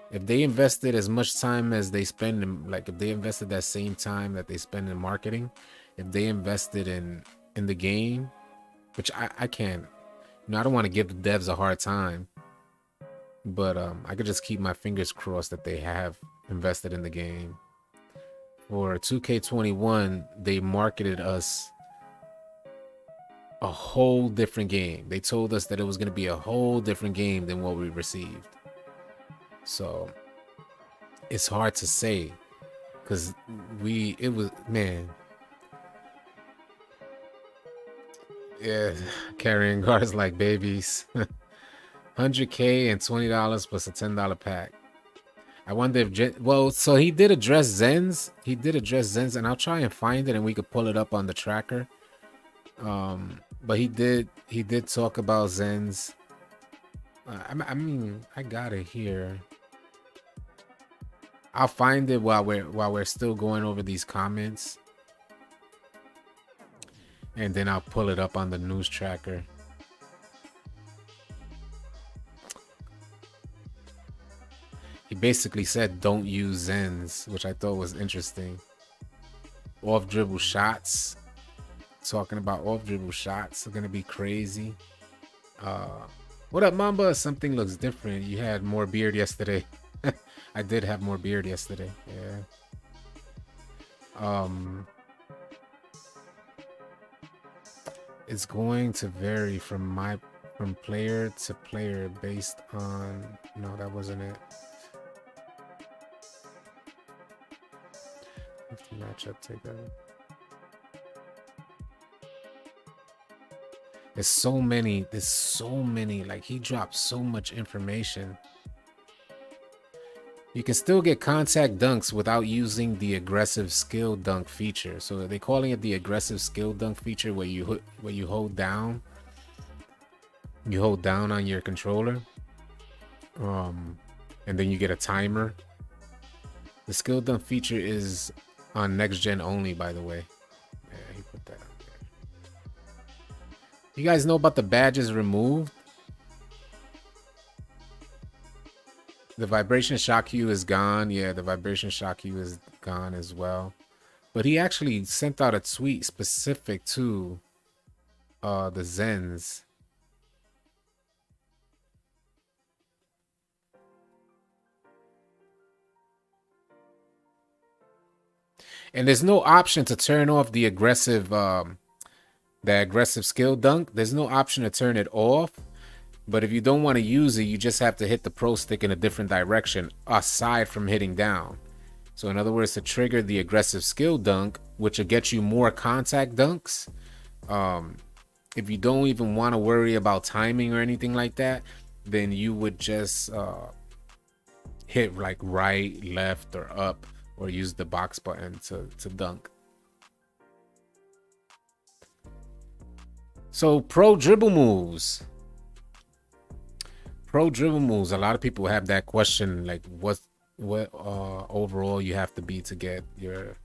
If they invested as much time as they spend in, like if they invested that same time that they spend in marketing, if they invested in the game, which I can't, you know, I don't want to give the devs a hard time, but I could just keep my fingers crossed that they have invested in the game. For 2K21, they marketed us a whole different game. They told us that it was going to be a whole different game than what we received. So it's hard to say because it was, man. Yeah, carrying guards like babies. 100K and $20 plus a $10 pack. I wonder if so he did address Zens. He did address Zens, and I'll try and find it and we could pull it up on the tracker. But he did talk about Zens. I mean, I got it here. I'll find it while we're still going over these comments, and then I'll pull it up on the news tracker. He basically said don't use Zens, which I thought was interesting. Off dribble shots. Talking about off dribble shots are gonna be crazy. What up, Mamba? Something looks different. You had more beard yesterday. I did have more beard yesterday. Yeah. It's going to vary from player to player based on. No, that wasn't it. Matchup takeover. There's so many, like he dropped so much information. You can still get contact dunks without using the aggressive skill dunk feature. So they're calling it the aggressive skill dunk feature, where you hold down on your controller, and then you get a timer. The skill dunk feature is on next gen only, by the way. Yeah, he put that up there. You guys know about the badges removed? The vibration shock hue is gone. Yeah, the vibration shock hue is gone as well. But he actually sent out a tweet specific to the Zens. And there's no option to turn off the aggressive skill dunk. There's no option to turn it off. But if you don't want to use it, you just have to hit the pro stick in a different direction aside from hitting down. So in other words, to trigger the aggressive skill dunk, which will get you more contact dunks, if you don't even want to worry about timing or anything like that, then you would just hit like right, left, or up, or use the box button to dunk. So pro dribble moves. Pro dribble moves. A lot of people have that question, like what overall you have to be to get your,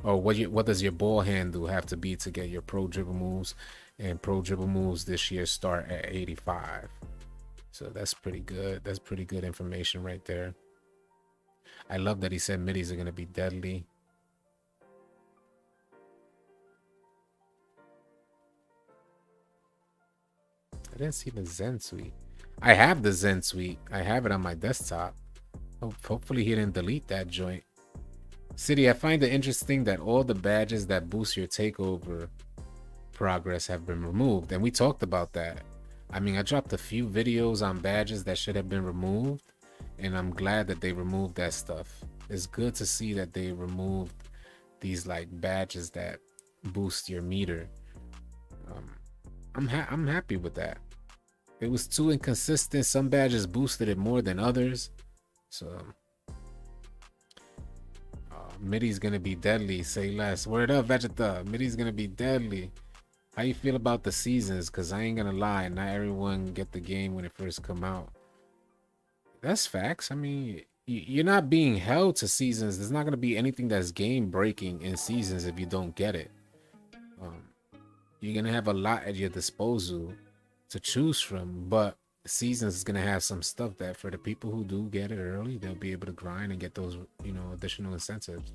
or what does your ball handle have to be to get your pro dribble moves? And pro dribble moves this year start at 85. So that's pretty good. That's pretty good information right there. I love that he said middies are gonna be deadly. I didn't see the Zen suite. I have the Zen suite. I have it on my desktop. Hopefully he didn't delete that joint. City, I find it interesting that all the badges that boost your takeover progress have been removed. And we talked about that. I mean, I dropped a few videos on badges that should have been removed. And I'm glad that they removed that stuff. It's good to see that they removed these like badges that boost your meter. I'm happy with that. It was too inconsistent. Some badges boosted it more than others. So Middy's gonna be deadly. Say less. Word up, Vegeta. Middy's gonna be deadly. How you feel about the seasons? Cause I ain't gonna lie, not everyone get the game when it first come out. That's facts. I mean, you're not being held to seasons. There's not gonna be anything that's game breaking in seasons if you don't get it. You're gonna have a lot at your disposal to choose from, but seasons is gonna have some stuff that for the people who do get it early, they'll be able to grind and get those, you know, additional incentives.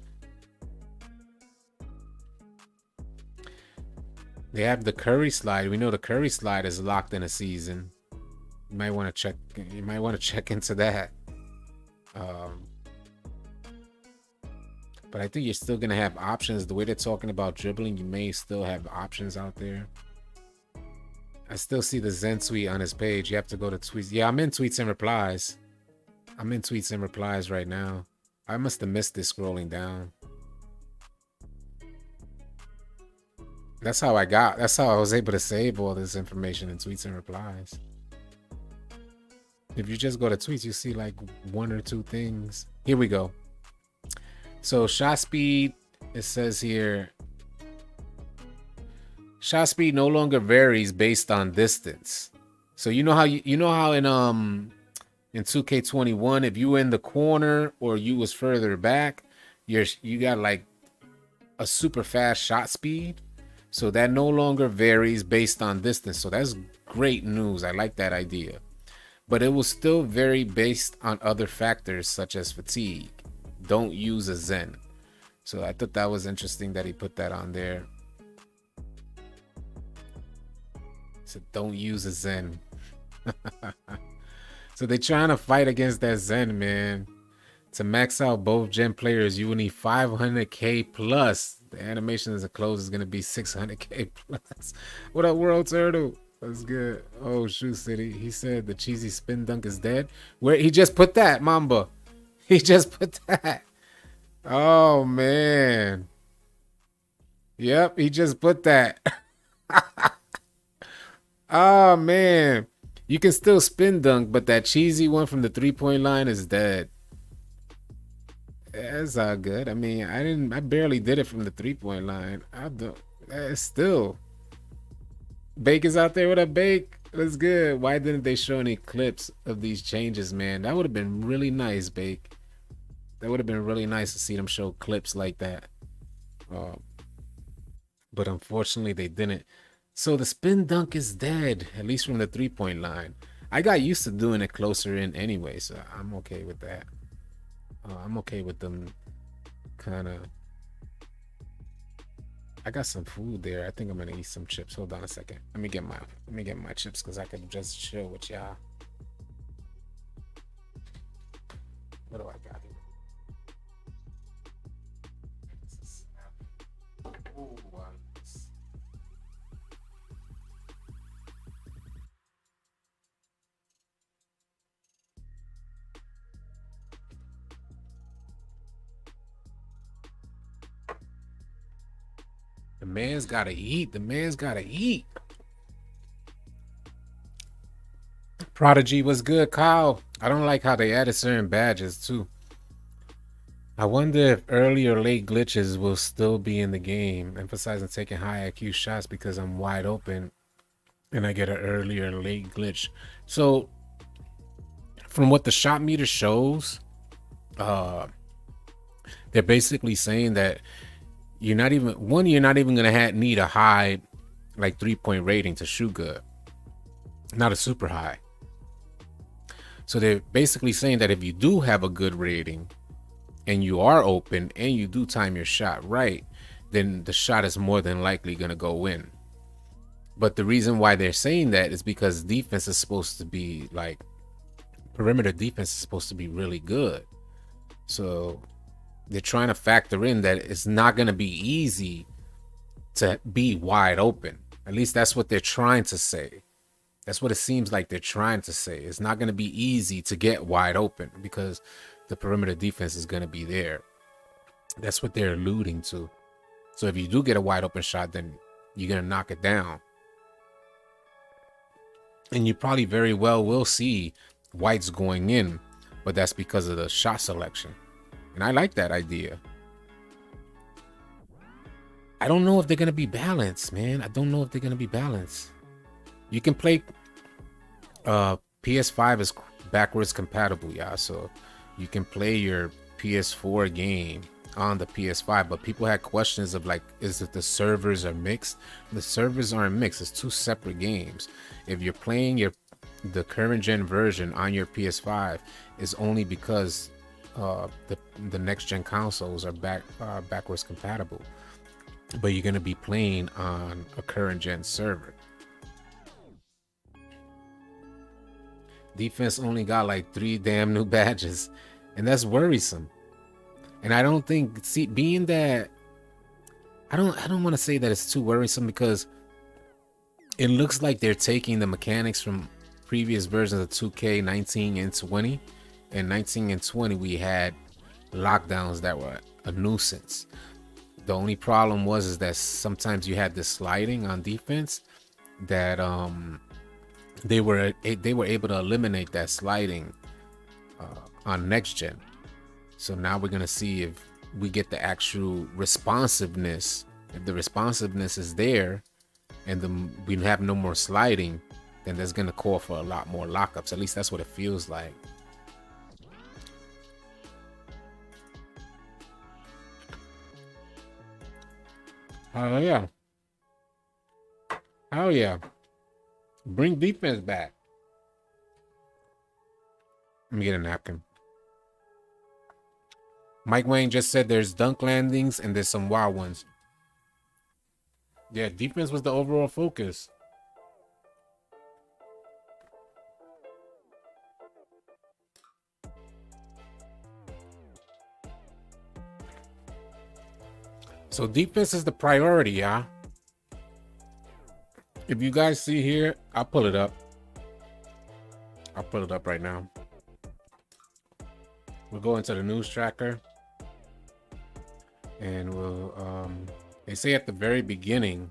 They have the Curry slide. We know the Curry slide is locked in a season. You might want to check. You might want to check into that. But I think you're still gonna have options. The way they're talking about dribbling, you may still have options out there. I still see the Zen tweet on his page. You have to go to tweets. Yeah, I'm in tweets and replies. I'm in tweets and replies right now. I must have missed this scrolling down. That's how I was able to save all this information in tweets and replies. If you just go to tweets, you see like one or two things. Here we go. So shot speed, it says here, shot speed no longer varies based on distance. So you know how in 2K21, if you were in the corner or you was further back, you got like a super fast shot speed. So that no longer varies based on distance. So that's great news. I like that idea. But it will still vary based on other factors such as fatigue. Don't use a Zen. So I thought that was interesting that he put that on there. So don't use a Zen. So they're trying to fight against that Zen, man. To max out both gen players, you will need 500k plus. The animation as a close is gonna be 600k plus. What up, World Turtle? That's good. Oh shoot, City. He said the cheesy spin dunk is dead. Where he just put that, Mamba? He just put that. Oh man. Yep, he just put that. Oh man. You can still spin dunk, but that cheesy one from the 3-point line is dead. That's all good. I mean, I barely did it from the 3-point line. I don't. Still. Bake is out there. What up, Bake? That's good. Why didn't they show any clips of these changes, man? That would have been really nice, Bake. That would have been really nice to see them show clips like that. But unfortunately, they didn't. So the spin dunk is dead, at least from the 3-point line. I got used to doing it closer in anyway, so I'm okay with that. I'm okay with them kind of. I got some food there. I think I'm gonna eat some chips. Hold on a second. Let me get my chips because I could just chill with y'all. What do I got here? Ooh, the man's gotta eat. The man's gotta eat. Prodigy was good, Kyle. I don't like how they added certain badges too. I wonder if early or late glitches will still be in the game, emphasizing taking high IQ shots because I'm wide open and I get an early or late glitch. So from what the shot meter shows, they're basically saying that you're not even gonna need a high like 3-point rating to shoot good, not a super high. So they're basically saying that if you do have a good rating and you are open and you do time your shot right, then the shot is more than likely gonna go in. But the reason why they're saying that is because defense is supposed to be like, perimeter defense is supposed to be really good. So they're trying to factor in that it's not going to be easy to be wide open. At least that's what they're trying to say. That's what it seems like they're trying to say. It's not going to be easy to get wide open because the perimeter defense is going to be there. That's what they're alluding to. So if you do get a wide open shot, then you're going to knock it down. And you probably very well will see whites going in, but that's because of the shot selection. And I like that idea. I don't know if they're going to be balanced, man. I don't know if they're going to be balanced. You can play PS5 is backwards compatible, yeah. So you can play your PS4 game on the PS5, but people had questions of like, is it the servers are mixed? The servers aren't mixed. It's two separate games. If you're playing the current gen version on your PS5, is only because the next gen consoles are backwards compatible, but you're gonna be playing on a current gen server. Defense only got like 3 damn new badges, and that's worrisome. And I don't think, see, being that I don't want to say that it's too worrisome, because it looks like they're taking the mechanics from previous versions of 2K 19 and 20. In 19 and 20 we had lockdowns that were a nuisance. The only problem is that sometimes you had this sliding on defense that they were able to eliminate that sliding on next gen. So now we're gonna see if we get the actual responsiveness. If the responsiveness is there and we have no more sliding, then there's gonna call for a lot more lockups. At least that's what it feels like. Oh yeah. Oh yeah. Bring defense back. Let me get a napkin. Mike Wayne just said there's dunk landings and there's some wild ones. Yeah, defense was the overall focus. So defense is the priority, yeah. If you guys see here, I'll pull it up. I'll pull it up right now. We'll go into the news tracker. And we'll, they say at the very beginning,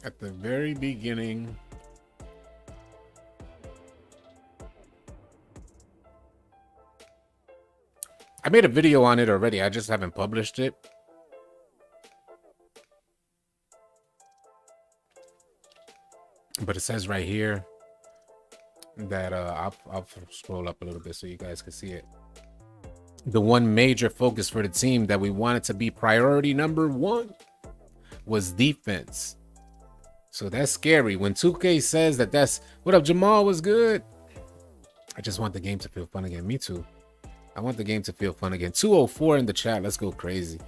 I made a video on it already. I just haven't published it. But it says right here that I'll scroll up a little bit so you guys can see it. The one major focus for the team that we wanted to be priority number 1 was defense. So that's scary. When 2K says that that's... What up, Jamal? Was good? I just want the game to feel fun again. Me too. I want the game to feel fun again. 204 in the chat. Let's go crazy.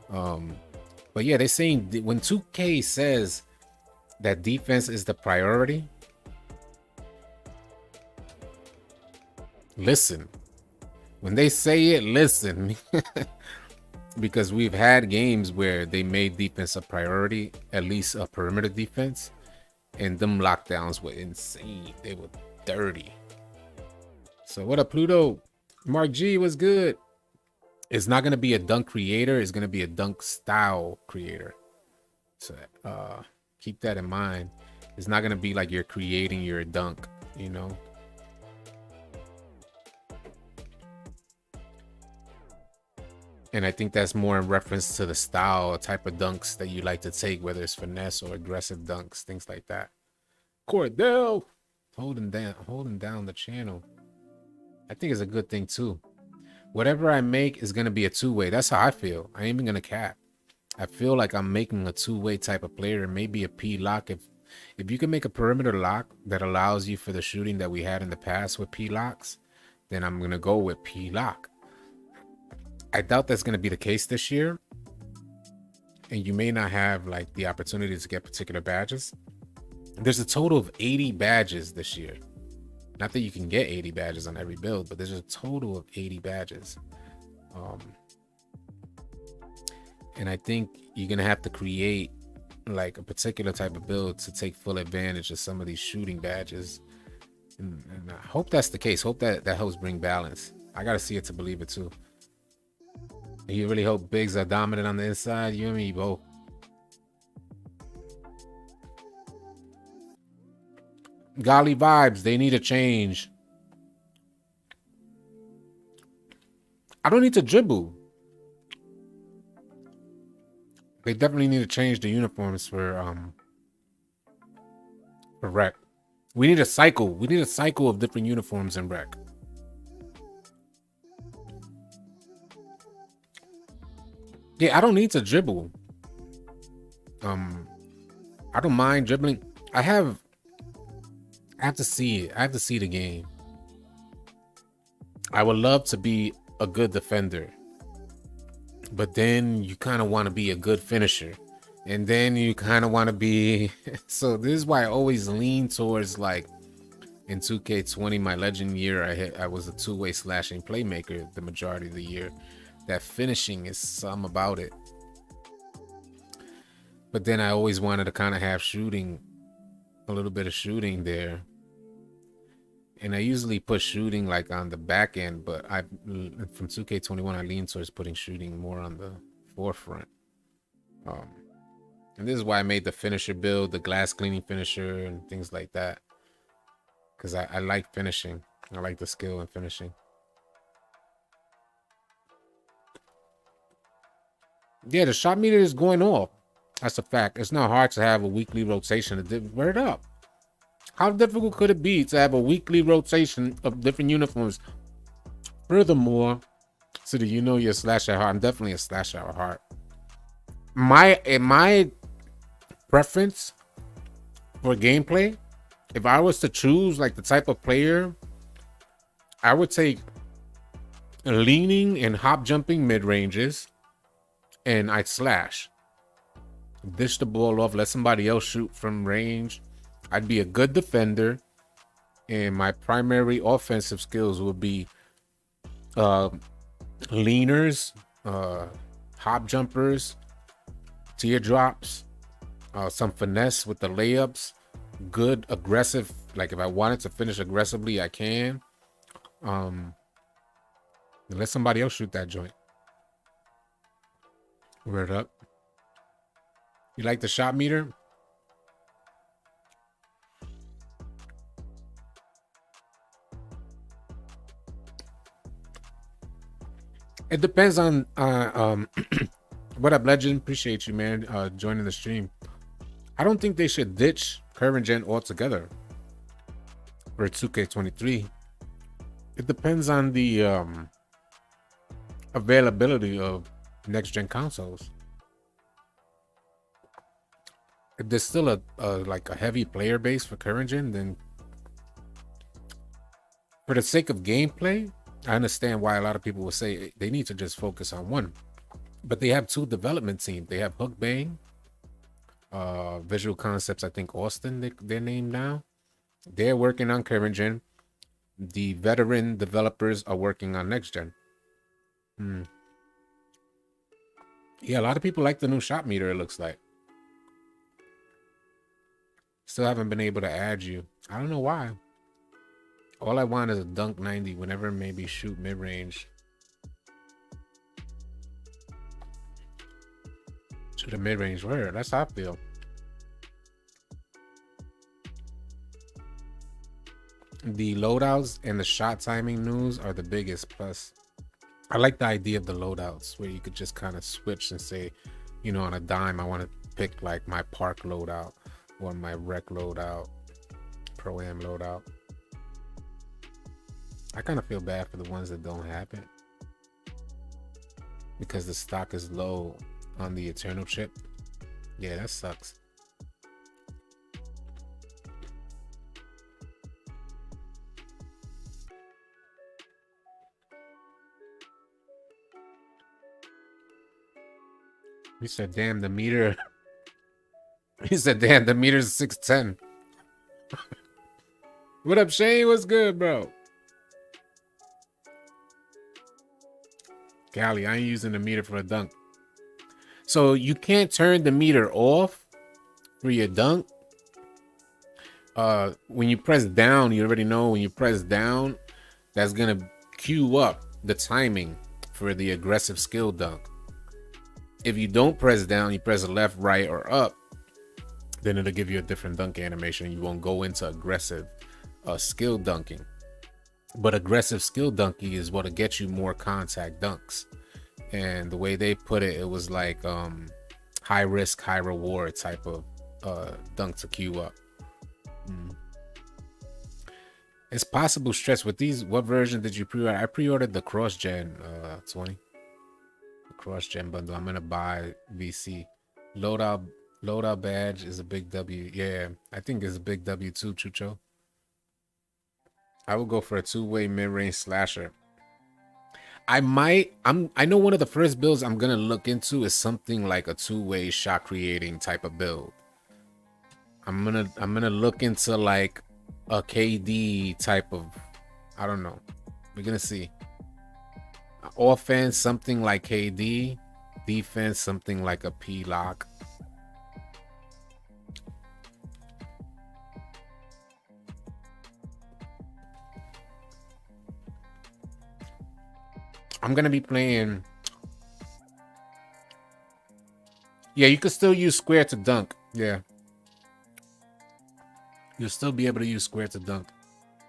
But yeah, they're saying when 2K says that defense is the priority, listen. When they say it, listen. Because we've had games where they made defense a priority, at least a perimeter defense, and them lockdowns were insane. They were dirty. So what up, Pluto? Mark G was good. It's not going to be a dunk creator. It's going to be a dunk style creator. So keep that in mind. It's not gonna be like you're creating your dunk, you know. And I think that's more in reference to the style or type of dunks that you like to take, whether it's finesse or aggressive dunks, things like that. Cordell holding down the channel. I think it's a good thing too. Whatever I make is gonna be a two-way. That's how I feel. I ain't even gonna cap. I feel like I'm making a two-way type of player, maybe a P lock. If you can make a perimeter lock that allows you for the shooting that we had in the past with P locks, then I'm gonna go with P lock. I doubt that's gonna be the case this year, and you may not have like the opportunity to get particular badges. There's a total of 80 badges this year. Not that you can get 80 badges on every build, but there's a total of 80 badges. And I think you're gonna have to create like a particular type of build to take full advantage of some of these shooting badges. And I hope that's the case. Hope that helps bring balance. I gotta see it to believe it too. And you really hope bigs are dominant on the inside? You and me both. Golly vibes, they need a change. I don't need to dribble. They definitely need to change the uniforms for rec. We need a cycle. We need a cycle of different uniforms in rec. Yeah, I don't need to dribble. I don't mind dribbling. I have to see it. I have to see the game. I would love to be a good defender, but then you kind of want to be a good finisher, and then you kind of want to be so this is why I always lean towards, like, in 2K20, my legend year, I was a two-way slashing playmaker the majority of the year. That finishing is some about it, but then I always wanted to kind of have shooting, a little bit of shooting there. And I usually put shooting like on the back end, but from 2K21 I lean towards putting shooting more on the forefront. And this is why I made the finisher build, the glass cleaning finisher and things like that, because I like finishing. I like the skill in finishing. Yeah, the shot meter is going off. That's a fact. It's not hard to have a weekly rotation. Word up. How difficult could it be to have a weekly rotation of different uniforms? Furthermore, so that you know you're a slasher at heart. I'm definitely a slasher at heart. My preference for gameplay, if I was to choose like the type of player, I would take leaning and hop jumping mid ranges, and I'd slash. Dish the ball off, let somebody else shoot from range. I'd be a good defender, and my primary offensive skills would be leaners, hop jumpers, teardrops, some finesse with the layups, good aggressive. Like if I wanted to finish aggressively, I can. Let somebody else shoot that joint. Word up. You like the shot meter? It depends on what up, legend. Appreciate you, man, joining the stream. I don't think they should ditch current gen altogether for 2K23. It depends on the availability of next gen consoles. If there's still like a heavy player base for current gen, then for the sake of gameplay, I understand why a lot of people will say they need to just focus on one. But they have two development teams. They have Hook Bang, Visual Concepts, I think Austin, they're named now. They're working on current gen. The veteran developers are working on next gen. Yeah, a lot of people like the new shot meter, it looks like. Still haven't been able to add you. I don't know why. All I want is a dunk 90 whenever, maybe shoot mid-range. Shoot a mid-range where? That's how I feel. The loadouts and the shot timing news are the biggest plus. I like the idea of the loadouts where you could just kind of switch and say, you know, on a dime, I want to pick like my park loadout or my rec loadout, pro-am loadout. I kind of feel bad for the ones that don't have it because the stock is low on the Eternal chip. Yeah, that sucks. He said, damn, the meter. He said, damn, the meter's 610. What up, Shane? What's good, bro? Golly, I ain't using the meter for a dunk. So you can't turn the meter off for your dunk. When you press down, you already know when you press down, that's gonna cue up the timing for the aggressive skill dunk. If you don't press down, you press left, right, or up, then it'll give you a different dunk animation. You won't go into aggressive skill dunking. But aggressive skill dunking is what'll get you more contact dunks. And the way they put it, it was like high risk, high reward type of dunk to queue up. It's possible stretch with these. What version did you pre-order? I pre-ordered the cross-gen 20. The cross-gen bundle. I'm gonna buy VC. Loadout badge is a big W. Yeah, I think it's a big W too, Chucho. I will go for a two-way mid-range slasher. I know one of the first builds I'm gonna look into is something like a two-way shot creating type of build. I'm gonna look into like a KD type of, I don't know. We're gonna see. Offense, something like KD. Defense, something like a P-Lock. I'm gonna be playing. Yeah, you can still use square to dunk. Yeah. You'll still be able to use square to dunk.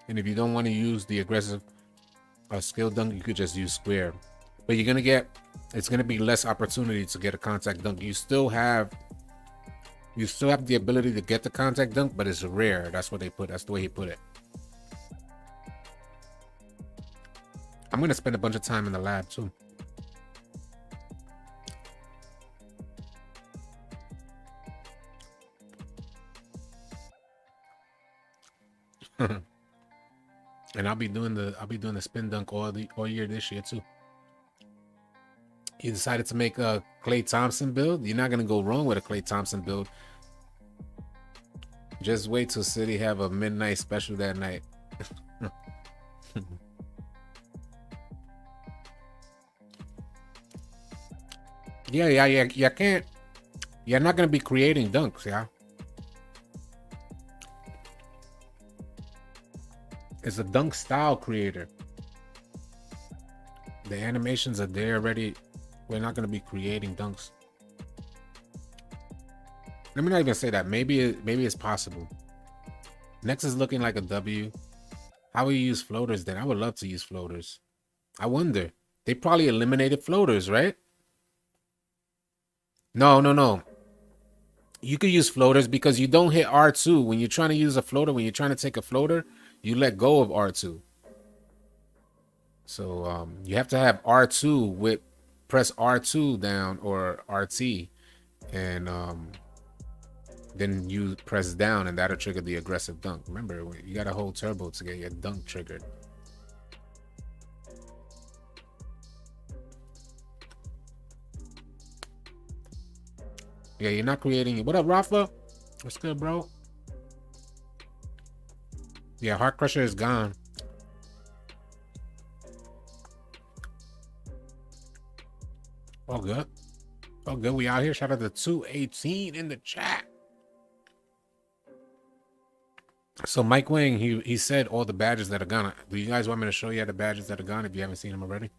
And if you don't want to use the aggressive skill dunk, you could just use square. But you're gonna get, it's gonna be less opportunity to get a contact dunk. You still have the ability to get the contact dunk, but it's rare. That's what they put. That's the way he put it. I'm gonna spend a bunch of time in the lab too. And I'll be doing the spin dunk all year this year too. You decided to make a Klay Thompson build. You're not gonna go wrong with a Klay Thompson build. Just wait till City have a midnight special that night. Yeah. You can't. You're not gonna be creating dunks, yeah. It's a dunk style creator. The animations are there already. We're not gonna be creating dunks. Let me not even say that. Maybe it's possible. Next is looking like a W. How will you use floaters then? I would love to use floaters. I wonder. They probably eliminated floaters, right? No. You could use floaters because you don't hit R2. When you're trying to use a floater, when you're trying to take a floater, you let go of R2. So you have to have R2 with, press R2 down or RT, and then you press down, and that'll trigger the aggressive dunk. Remember, you gotta hold turbo to get your dunk triggered. Yeah, you're not creating it. What up, Rafa? What's good, bro? Yeah, Heart Crusher is gone. All good. All good. We out here. Shout out to 218 in the chat. So Mike Wang, he said all the badges that are gone. Do you guys want me to show you the badges that are gone if you haven't seen them already?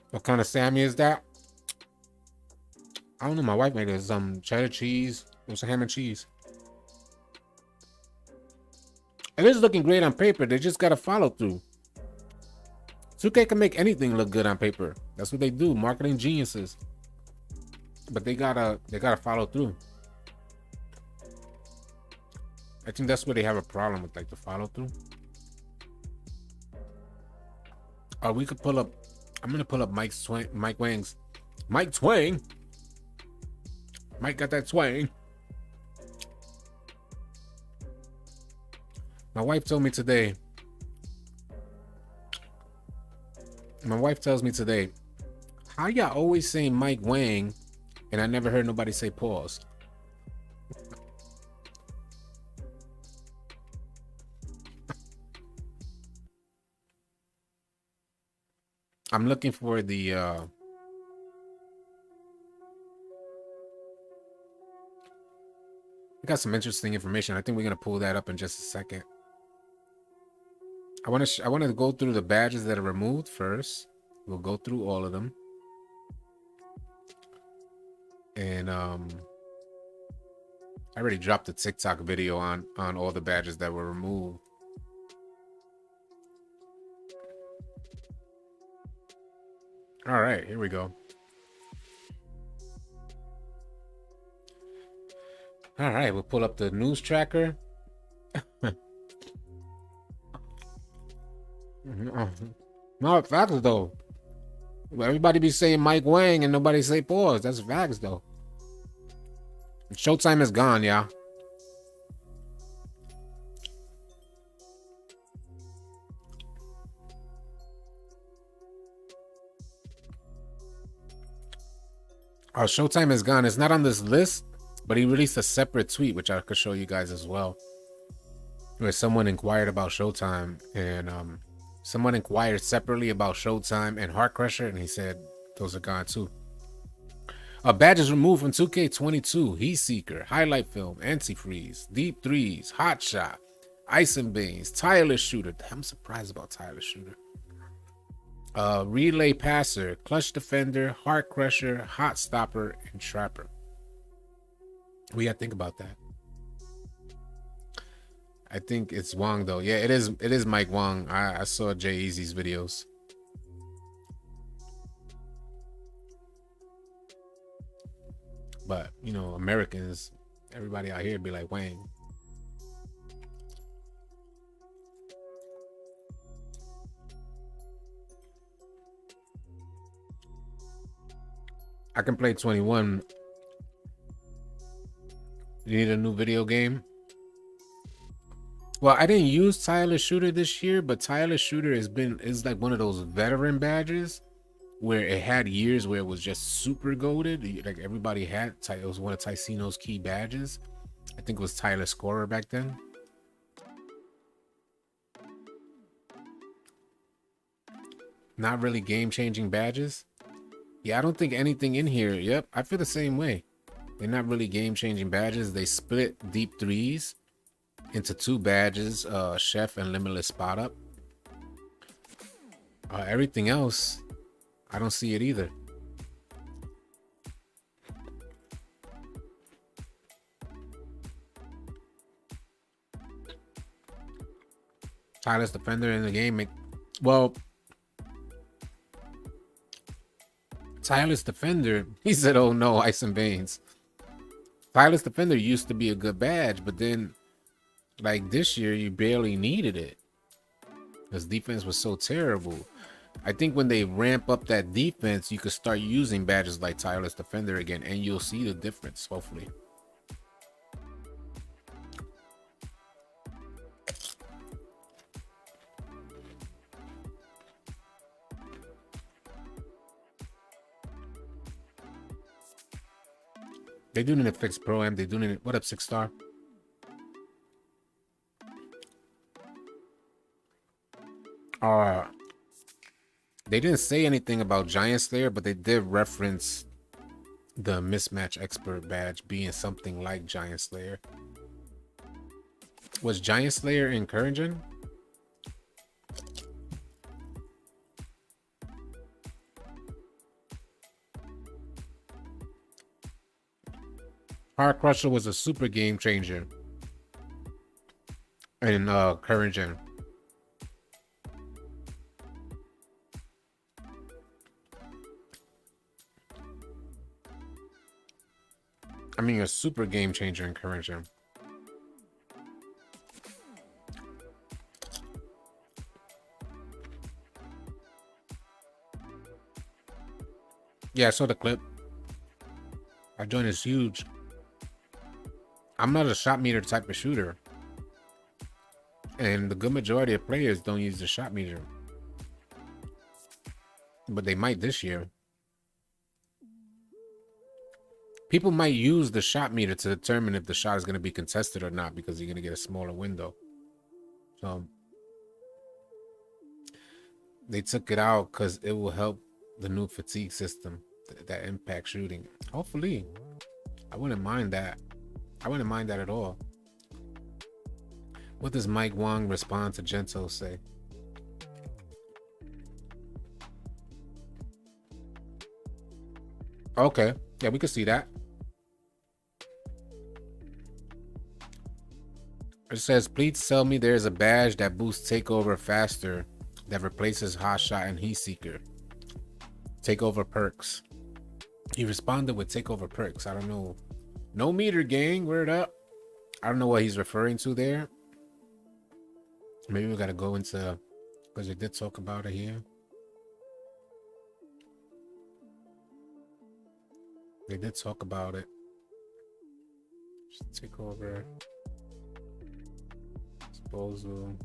What kind of Sammy is that? I don't know. My wife made it some cheddar cheese. It was ham and cheese. It is looking great on paper. They just gotta follow through. 2K can make anything look good on paper. That's what they do. Marketing geniuses. But they gotta follow through. I think that's where they have a problem with, like, the follow through. We could pull up. I'm gonna pull up Mike Wang's. Mike Twang. Mike got that twang. My wife told me today. My wife tells me today, how y'all always saying Mike Wang, and I never heard nobody say pause. I'm looking for the I got some interesting information. I think we're gonna pull that up in just a second. I want to go through the badges that are removed first. We'll go through all of them, and I already dropped a TikTok video on all the badges that were removed. All right, here we go. All right, we'll pull up the news tracker. No, it's facts though. Everybody be saying Mike Wang and nobody say pause. That's facts though. Showtime is gone, y'all. Showtime is gone. It's not on this list, but he released a separate tweet, which I could show you guys as well, where someone inquired about Showtime, and someone inquired separately about Showtime and Heart Crusher, and he said those are gone too. Badges removed from 2K22, Heat Seeker, Highlight Film, Antifreeze, Deep Threes, Hot Shot, Ice and Beans, Tireless Shooter. I'm surprised about Tireless Shooter. Relay Passer, Clutch Defender, Heart Crusher, Hot Stopper, and Trapper. We gotta think about that. I think it's Wang though. Yeah, it is Mike Wang. I saw Jay Easy's videos. But you know, Americans, everybody out here be like Wang. I can play 21. You need a new video game? Well, I didn't use Tireless Shooter this year, but Tireless Shooter is like one of those veteran badges where it had years where it was just super goated. Like everybody had it was one of Ticino's key badges. I think it was Tireless Scorer back then. Not really game-changing badges. Yeah, I don't think anything in here. Yep, I feel the same way. They're not really game-changing badges. They split Deep Threes into two badges, Chef and Limitless Spot Up. Everything else, I don't see it either. Tireless Defender in the game. Well, Tireless Defender, he said, oh no, Ice and Veins. Tireless Defender used to be a good badge, but then like this year you barely needed it because defense was so terrible. I think when they ramp up that defense, you could start using badges like Tireless Defender again, and you'll see the difference, hopefully. They do need to fix Pro-Am. They do need it. What up, 6-star? They didn't say anything about Giant Slayer, but they did reference the Mismatch Expert badge being something like Giant Slayer. Was Giant Slayer encouraging? Heart Crusher was a super game changer in current gen. I mean, a super game changer in current gen. Yeah, I saw the clip. Our joint is huge. I'm not a shot meter type of shooter. And the good majority of players don't use the shot meter. But they might this year. People might use the shot meter to determine if the shot is going to be contested or not, because you're going to get a smaller window. So they took it out because it will help the new fatigue system that impact shooting. Hopefully. I wouldn't mind that. I wouldn't mind that at all. What does Mike Wang respond to Gento say? Okay. Yeah, we could see that. It says, please tell me there's a badge that boosts takeover faster that replaces hot shot and heat seeker. Takeover perks. He responded with takeover perks. I don't know. No meter, gang. Word up. I don't know what he's referring to there. Maybe we got to go into, because they did talk about it here. They did talk about it. Just take over. Disposal.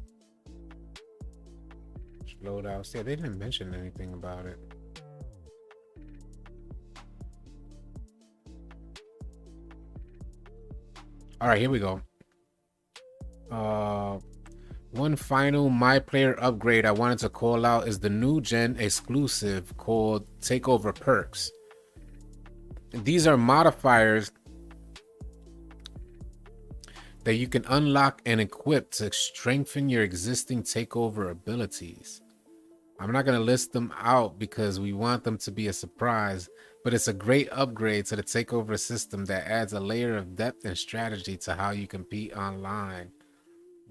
Loadout. Yeah, they didn't mention anything about it. All right, here we go. One final My Player upgrade I wanted to call out is the new gen exclusive called Takeover Perks. These are modifiers that you can unlock and equip to strengthen your existing takeover abilities. I'm not going to list them out because we want them to be a surprise, but it's a great upgrade to the takeover system that adds a layer of depth and strategy to how you compete online.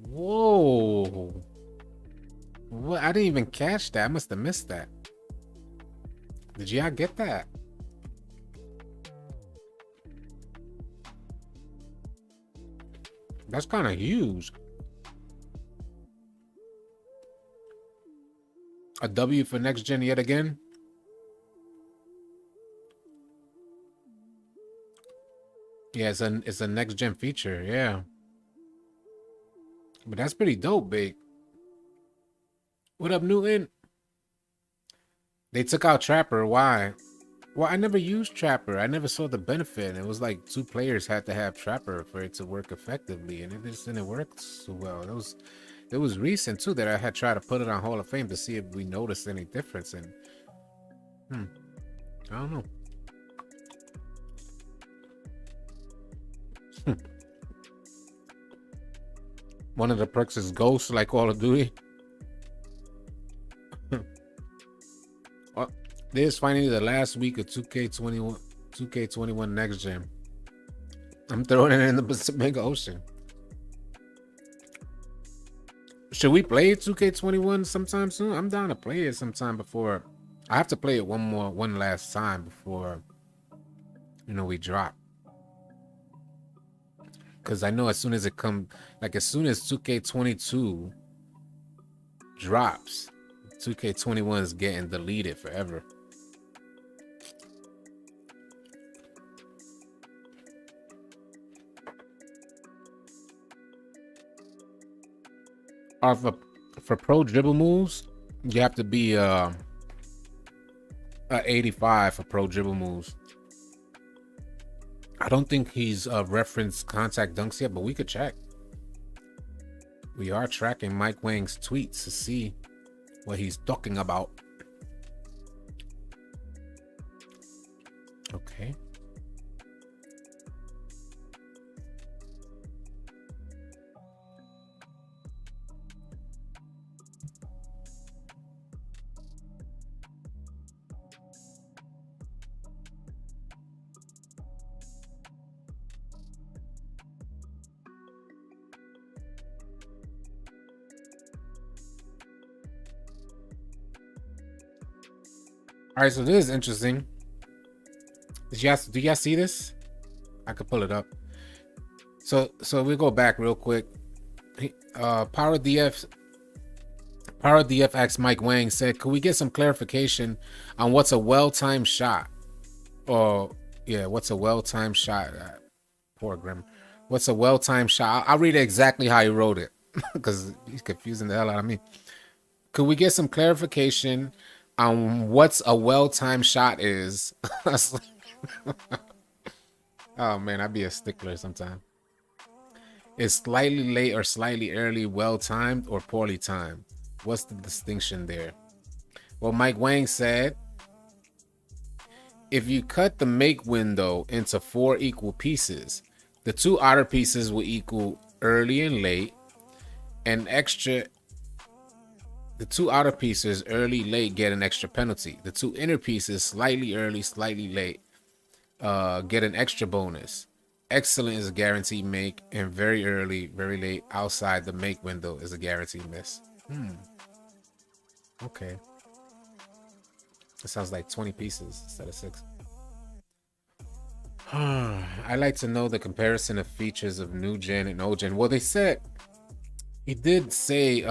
Whoa. What? I didn't even catch that. I must have missed that. Did y'all get that? That's kind of huge. A W for next gen yet again. Yeah, it's a next gen feature. Yeah, but that's pretty dope, big. What up, Newton? They took out Trapper. Why? Well, I never used Trapper. I never saw the benefit. It was like 2 players had to have Trapper for it to work effectively, and it just didn't work so well. It was recent too that I had tried to put it on Hall of Fame to see if we noticed any difference. And I don't know. One of the perks is Ghost, like Call of Duty. Well, this is finally the last week of 2K21 next gen. I'm throwing it in the Pacific Ocean. Should we play 2K21 sometime soon? I'm down to play it sometime before. I have to play it one last time before, we drop. Because I know as soon as it comes, like as soon as 2K22 drops, 2K21 is getting deleted forever. For pro dribble moves, you have to be a 85 for pro dribble moves. I don't think he's referenced contact dunks yet, but we could check. We are tracking Mike Wang's tweets to see what he's talking about. Okay. All right, so this is interesting. Do y'all see this? I could pull it up. So we go back real quick. Power DFX Mike Wang said, "Could we get some clarification on what's a well-timed shot?" Or yeah, what's a well-timed shot? Poor Grim. What's a well-timed shot? I'll read it exactly how he wrote it because he's confusing the hell out of me. Could we get some clarification on what's a well-timed shot is? Oh man, I'd be a stickler sometime. Is slightly late or slightly early well-timed or poorly timed? What's the distinction there? Well, Mike Wang said, if you cut the make window into 4 equal pieces, the 2 outer pieces will equal early and late, and the 2 outer pieces, early, late, get an extra penalty. The 2 inner pieces, slightly early, slightly late, get an extra bonus. Excellent is a guaranteed make, and very early, very late, outside the make window is a guaranteed miss. Okay. It sounds like 20 pieces instead of 6. I like to know the comparison of features of new gen and old gen. Well, they said he did say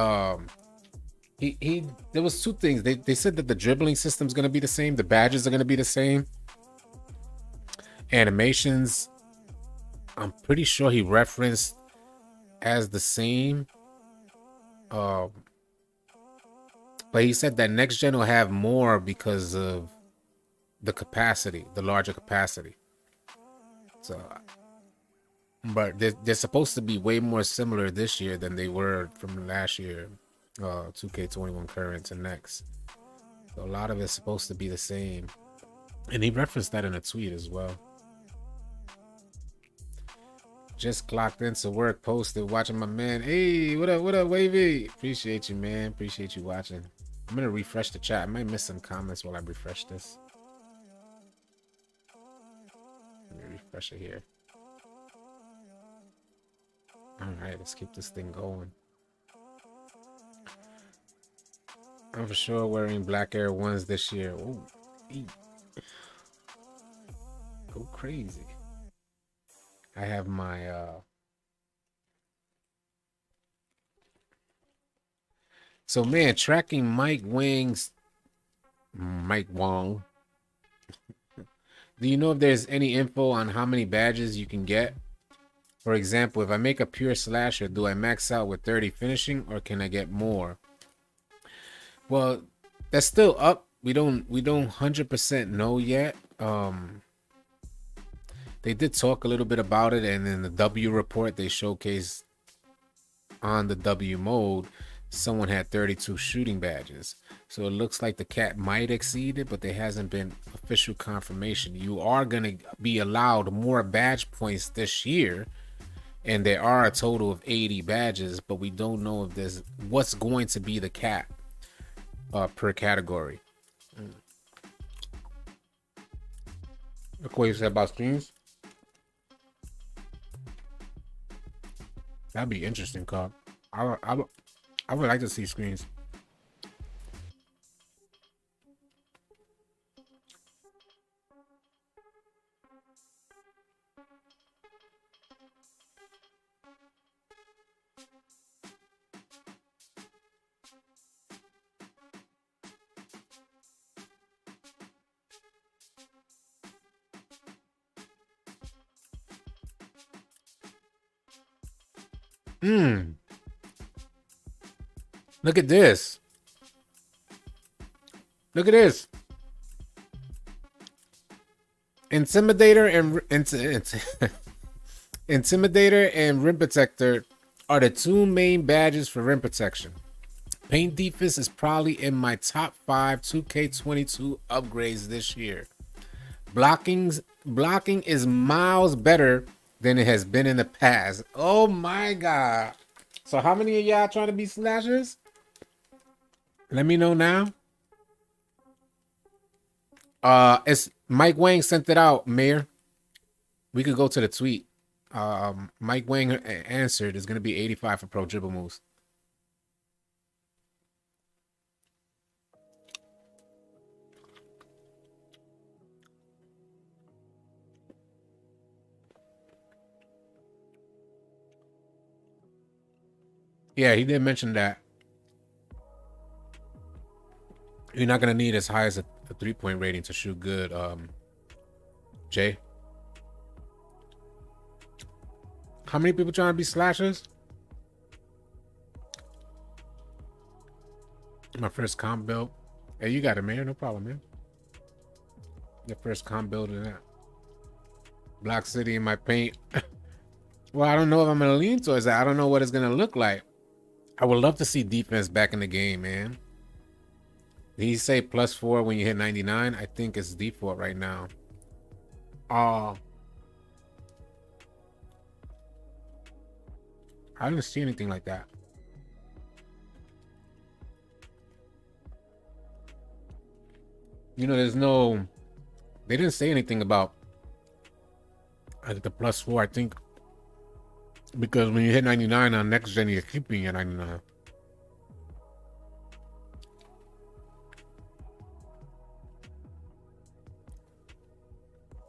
he there was 2 things. They said that the dribbling system is going to be the same, the badges are going to be the same, animations I'm pretty sure he referenced as the same. But he said that next gen will have more because of the capacity, the larger capacity. So, but they're supposed to be way more similar this year than they were from last year, 2K21 current to next. So a lot of it's supposed to be the same. And he referenced that in a tweet as well. Just clocked into work, posted, watching my man. Hey, what up, Wavy? Appreciate you, man. Appreciate you watching. I'm gonna refresh the chat. I might miss some comments while I refresh this. Let me refresh it here. All right, let's keep this thing going. I'm for sure wearing Black Air 1s this year. Ooh, go crazy. I have my so man, tracking Mike Wang. Do you know if there's any info on how many badges you can get? For example, if I make a pure slasher, do I max out with 30 finishing or can I get more? Well, that's still up. We don't 100% know yet. They did talk a little bit about it, and in the W report they showcased on the W mode someone had 32 shooting badges. So it looks like the cap might exceed it, but there hasn't been official confirmation. You are going to be allowed more badge points this year, and there are a total of 80 badges, but we don't know if there's what's going to be the cap per category. Look what you said about screens. That'd be interesting, Carl. I would like to see screens. Look at this. Look at this. Intimidator and Intimidator and Rim Protector are the 2 main badges for rim protection. Paint defense is probably in my top 5 2K22 upgrades this year. Blocking is miles better than it has been in the past. Oh my god. So how many of y'all trying to be slashers? Let me know now. It's Mike Wang sent it out, Mayor. We could go to the tweet. Mike Wang answered is going to be 85 for pro dribble moves. Yeah, he did mention that you're not gonna need as high as a 3-point rating to shoot good. Jay, how many people trying to be slashers? My first comp build. Hey, you got it, man. No problem, man. Your first comp build in that. Black City in my paint. Well, I don't know if I'm gonna lean towards that. I don't know what it's gonna look like. I would love to see defense back in the game, man. Did he say +4 when you hit 99? I think it's default right now. I didn't see anything like that. You know, there's no. They didn't say anything about the +4. I think because when you hit 99 on next gen, you're keeping at 99.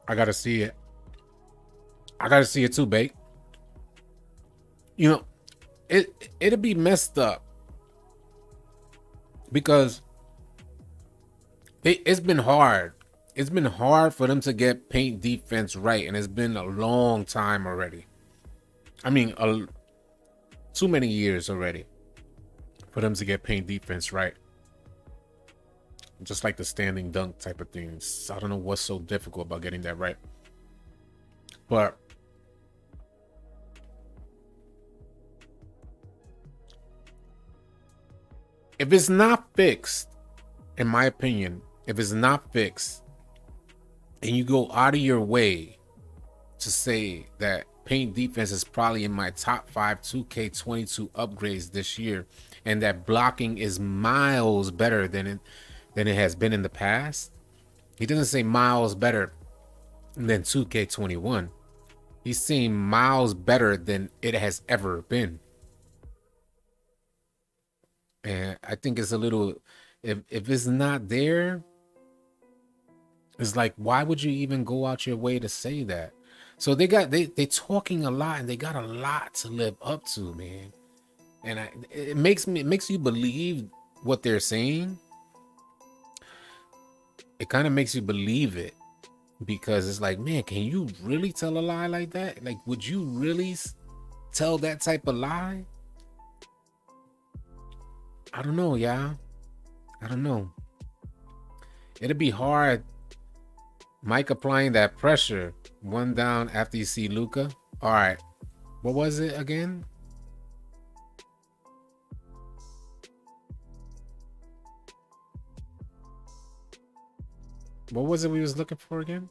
I gotta see it. I gotta see it too, Bait. You know, it'll be messed up because it's been hard. It's been hard for them to get paint defense right, and it's been a long time already. I mean, too many years already for them to get paint defense right. Just like the standing dunk type of things. I don't know what's so difficult about getting that right. But if it's not fixed, in my opinion, if it's not fixed, and you go out of your way to say that paint defense is probably in my top 5 2K22 upgrades this year, and that blocking is miles better than it has been in the past. He doesn't say miles better than 2K21. He's saying miles better than it has ever been. And I think it's a little, if it's not there, it's like, why would you even go out your way to say that? So they talking a lot, and they got a lot to live up to, man. And it makes you believe what they're saying. It kind of makes you believe it, because it's like, man, can you really tell a lie like that? Like, would you really tell that type of lie? I don't know, y'all. I don't know. It'll be hard. Mike applying that pressure. One down after you see Luka. All right. What was it again? What was it we was looking for again?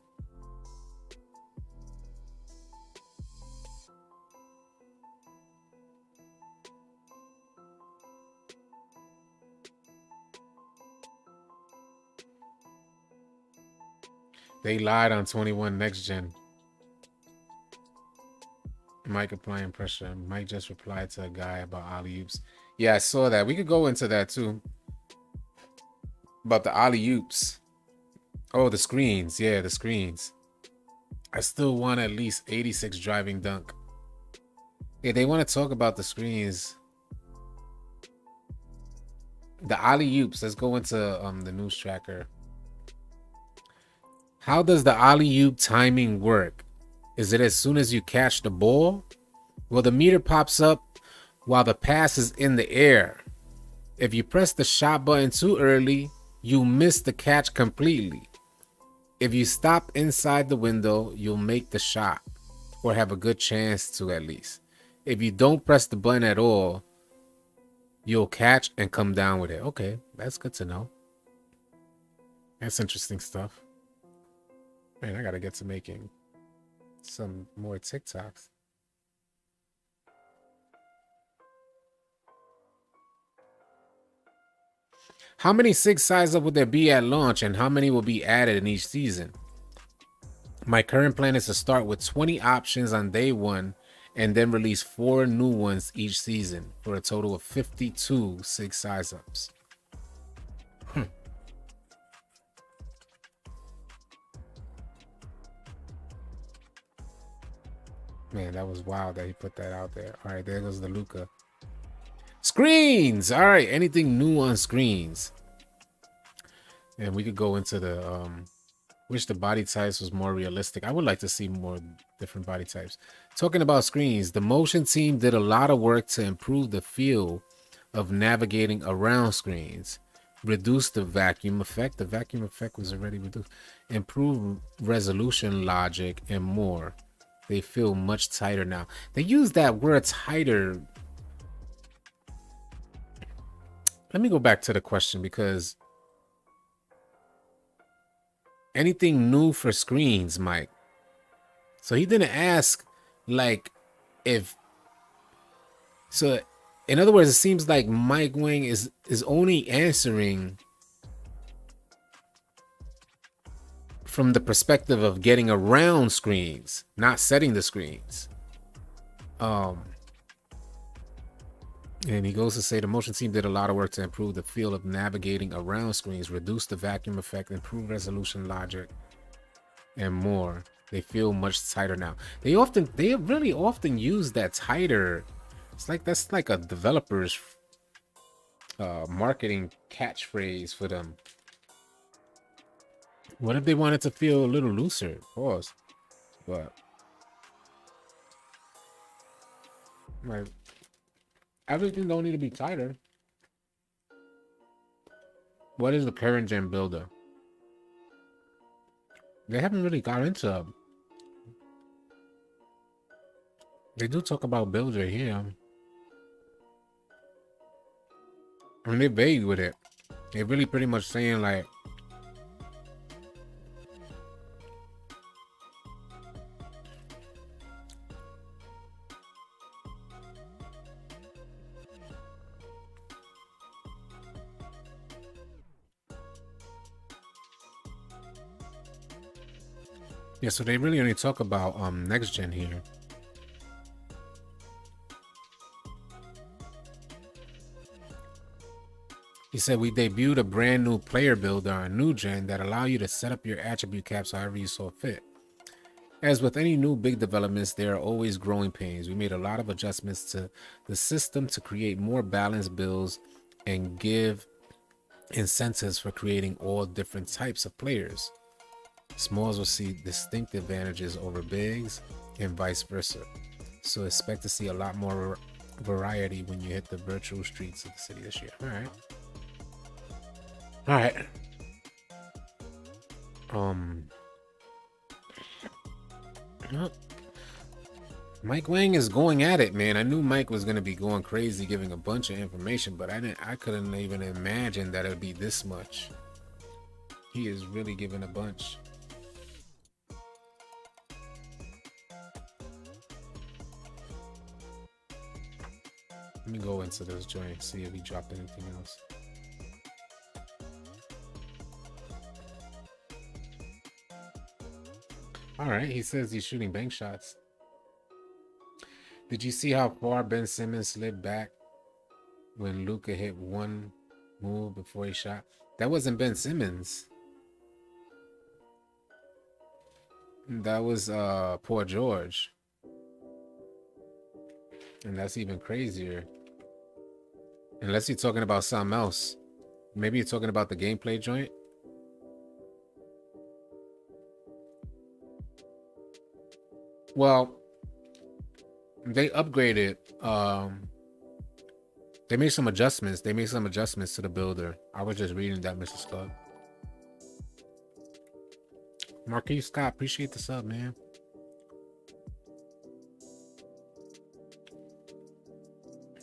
They lied on 21 next gen. Mike applying pressure. Mike just replied to a guy about alley-oops. Yeah, I saw that. We could go into that too. About the alley-oops. Oh, the screens. Yeah, the screens. I still want at least 86 driving dunk. Yeah, they want to talk about the screens. The alley-oops. Let's go into the news tracker. How does the alley-oop timing work? Is it as soon as you catch the ball? Well, the meter pops up while the pass is in the air. If you press the shot button too early, you miss the catch completely. If you stop inside the window, you'll make the shot, or have a good chance to at least. If you don't press the button at all, you'll catch and come down with it. Okay, that's good to know. That's interesting stuff. Man, I gotta get to making some more TikToks. How many 6 size up would there be at launch, and how many will be added in each season? My current plan is to start with 20 options on day 1 and then release 4 new ones each season for a total of 52 6 size ups. Man, that was wild that he put that out there. All right, there goes the Luka. Screens. All right. Anything new on screens? And we could go into the wish the body types was more realistic. I would like to see more different body types. Talking about screens, the motion team did a lot of work to improve the feel of navigating around screens. Reduce the vacuum effect. The vacuum effect was already reduced. Improve resolution logic and more. They feel much tighter now. They use that word tighter. Let me go back to the question, because anything new for screens, Mike? So he didn't ask like if so. In other words, it seems like Mike Wang is only answering from the perspective of getting around screens, not setting the screens. And he goes to say the motion team did a lot of work to improve the feel of navigating around screens, reduce the vacuum effect, improve resolution logic, and more. They feel much tighter now. They really often use that tighter. It's like that's like a developer's marketing catchphrase for them. What if they wanted to feel a little looser? Pause. But like, everything don't need to be tighter. What is the current gen builder? They haven't really got into. They do talk about builder here. I mean, they're vague with it. They're really pretty much saying like, yeah, so they really only talk about next gen here. He said we debuted a brand new player builder on new gen that allow you to set up your attribute caps however you saw fit. As with any new big developments, there are always growing pains. We made a lot of adjustments to the system to create more balanced builds and give incentives for creating all different types of players. Smalls will see distinct advantages over bigs and vice versa. So expect to see a lot more variety when you hit the virtual streets of the city this year. All right. Mike Wang is going at it, man. I knew Mike was gonna be going crazy, giving a bunch of information, but I couldn't even imagine that it'd be this much. He is really giving a bunch. Let me go into this joint, see if he dropped anything else. All right, he says he's shooting bank shots. Did you see how far Ben Simmons slid back when Luka hit one move before he shot? That wasn't Ben Simmons. That was Poor George. And that's even crazier. Unless you're talking about something else. Maybe you're talking about the gameplay joint. Well, they upgraded. They made some adjustments. They made some adjustments to the builder. I was just reading that, Mr. Scott. Marquise Scott, appreciate the sub, man.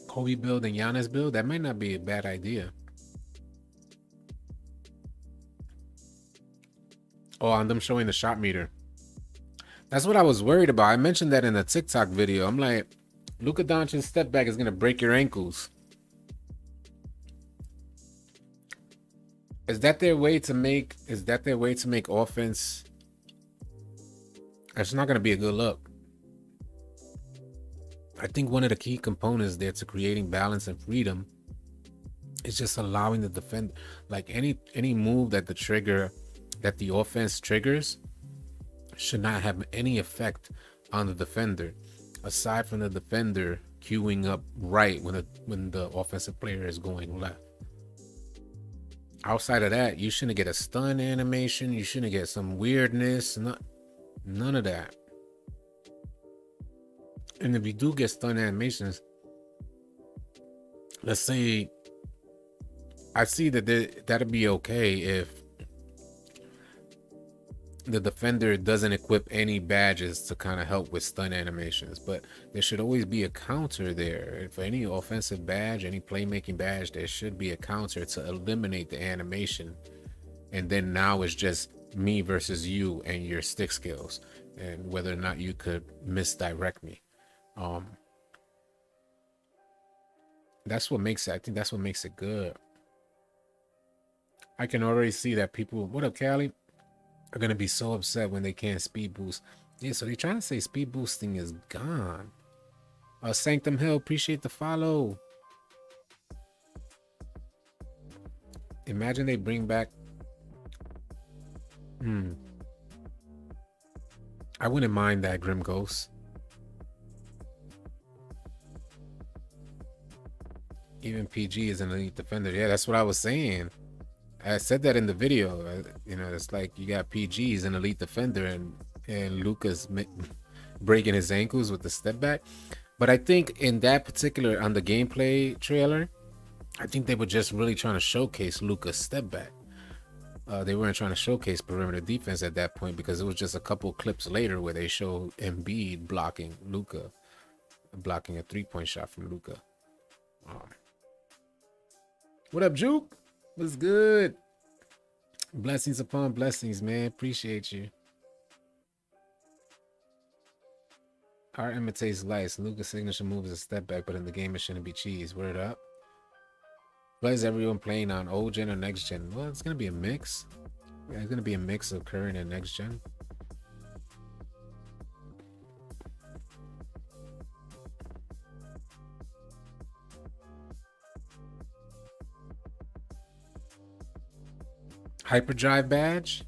Kobe build and Giannis build, that might not be a bad idea. Oh, and them showing the shot meter. That's what I was worried about. I mentioned that in a TikTok video. I'm like, Luka Doncic's step back is gonna break your ankles. Is that their way to make? Is that their way to make offense? It's not gonna be a good look. I think one of the key components there to creating balance and freedom is just allowing the defender, like any move that the offense triggers, should not have any effect on the defender, aside from the defender queuing up right when the offensive player is going left. Outside of that, you shouldn't get a stun animation. You shouldn't get some weirdness. None of that. And if you do get stun animations, let's say, I see that that'd be okay if the defender doesn't equip any badges to kind of help with stun animations, but there should always be a counter there. For any offensive badge, any playmaking badge, there should be a counter to eliminate the animation. And then now it's just me versus you and your stick skills and whether or not you could misdirect me. That's what makes it, I think that's what makes it good. I can already see that people, what up, Callie, are gonna be so upset when they can't speed boost. Yeah, so they're trying to say speed boosting is gone. Sanctum Hill, appreciate the follow. Imagine they bring back. I wouldn't mind that, Grim Ghost. Even PG is an elite defender. Yeah, that's what I was saying. I said that in the video. You know, it's like you got PG's an elite defender and Lucas breaking his ankles with the step back. But I think in that particular, on the gameplay trailer, I think they were just really trying to showcase Lucas step back. They weren't trying to showcase perimeter defense at that point because it was just a couple clips later where they showed Embiid blocking Luka, blocking a 3-point shot from Luka. What up, Juke? What's good? Blessings upon blessings, man. Appreciate you. Art imitates lights. Luka's signature move is a step back, but in the game it shouldn't be cheese. Word up. What is everyone playing on old gen or next gen? Well, it's gonna be a mix. Yeah, it's gonna be a mix of current and next gen. Hyperdrive badge.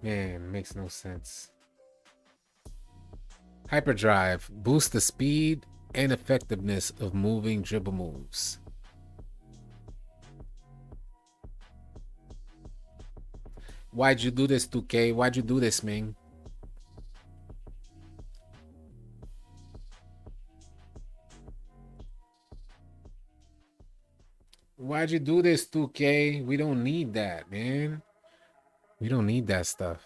Man, makes no sense. Hyperdrive boosts the speed and effectiveness of moving dribble moves. Why'd you do this, 2K? Why'd you do this, man? Why'd you do this, 2K? We don't need that, man. We don't need that stuff.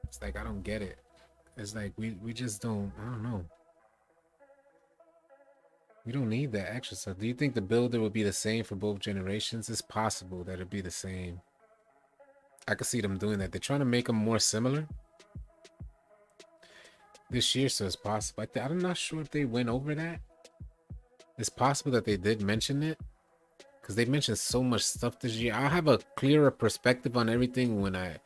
It's like, I don't get it. It's like, we just don't, I don't know. We don't need that extra stuff. Do you think the builder would be the same for both generations? It's possible that it'd be the same. I could see them doing that. They're trying to make them more similar this year, so it's possible. I'm not sure if they went over that. It's possible that they did mention it because they mentioned so much stuff this year. I'll have a clearer perspective on everything when I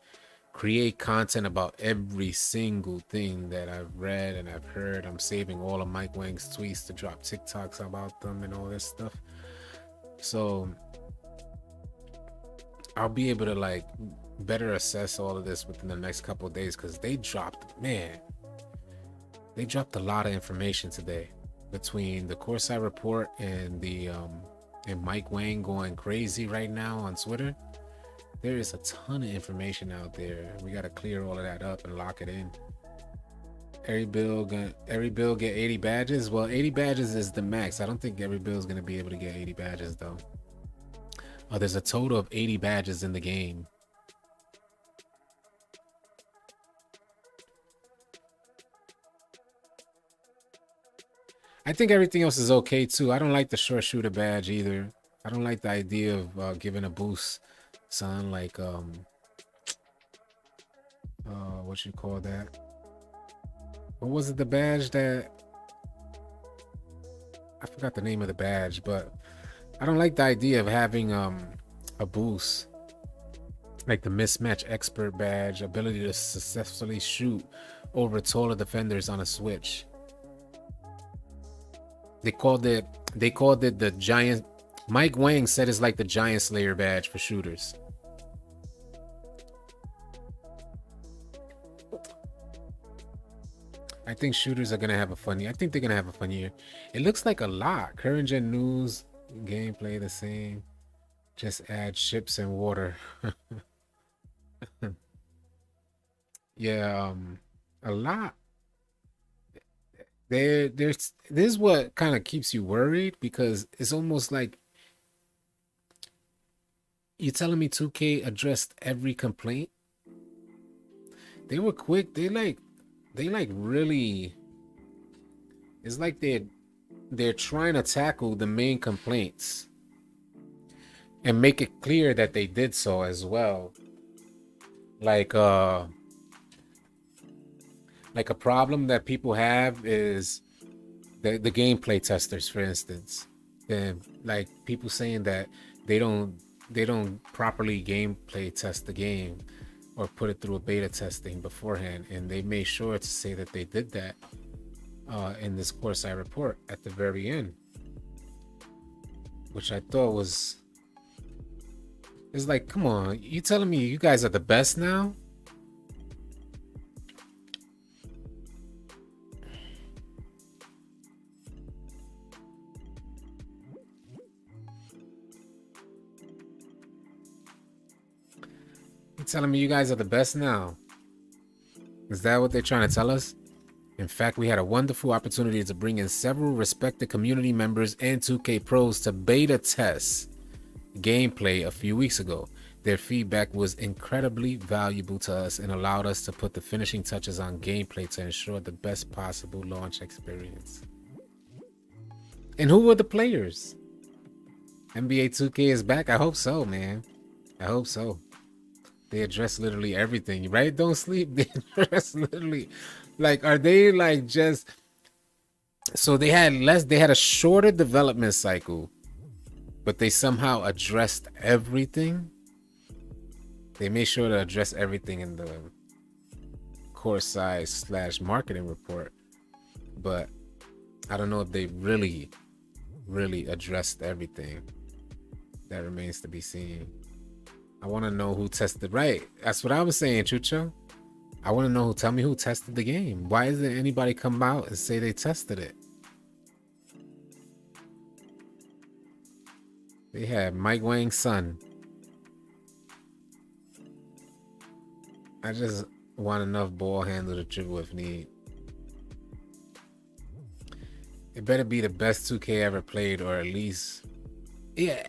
create content about every single thing that I've read and I've heard. I'm saving all of Mike Wang's tweets to drop TikToks about them and all this stuff. So I'll be able to like better assess all of this within the next couple of days because they dropped a lot of information today between the Courtside report and the and Mike Wang going crazy right now on Twitter. There is a ton of information out there. We got to clear all of that up and lock it in. Every bill get 80 badges. Well, 80 badges is the max. I don't think every bill is going to be able to get 80 badges though. There's a total of 80 badges in the game. I think everything else is okay too. I don't like the short shooter badge either. I don't like the idea of giving a boost, son. Like what you call that? What was it? The badge that I forgot the name of the badge, but I don't like the idea of having a boost like the Mismatch expert badge, ability to successfully shoot over taller defenders on a switch. They called it the giant. Mike Wang said it's like the Giant Slayer badge for shooters. I think shooters are gonna have a fun year. I think they're gonna have a fun year. It looks like a lot. Current gen news, gameplay the same. Just add ships and water. Yeah, a lot. There's this is what kind of keeps you worried, because it's almost like you telling me 2K addressed every complaint. They were quick. They like really. It's like they're trying to tackle the main complaints and make it clear that they did so as well. Like a problem that people have is the gameplay testers, for instance. And like people saying that they don't properly gameplay test the game or put it through a beta testing beforehand, and they made sure to say that they did that in this course I report at the very end, which I thought was, it's like, come on, you telling me you guys are the best now? You telling me you guys are the best now? Is that what they're trying to tell us? In fact, we had a wonderful opportunity to bring in several respected community members and 2K pros to beta test gameplay a few weeks ago. Their feedback was incredibly valuable to us and allowed us to put the finishing touches on gameplay to ensure the best possible launch experience. And who were the players? NBA 2K is back? I hope so, man. I hope so. They address literally everything, right? Don't sleep. They address literally, like, are they like just, so they had a shorter development cycle, but they somehow addressed everything. They made sure to address everything in the course size / marketing report, but I don't know if they really addressed everything. That remains to be seen. I want to know who tested right. That's what I was saying, Chucho. I want to know tell me who tested the game. Why isn't anybody come out and say they tested it? They had Mike Wang's son. I just want enough ball handle to dribble if need. It better be the best 2K ever played, or at least, yeah.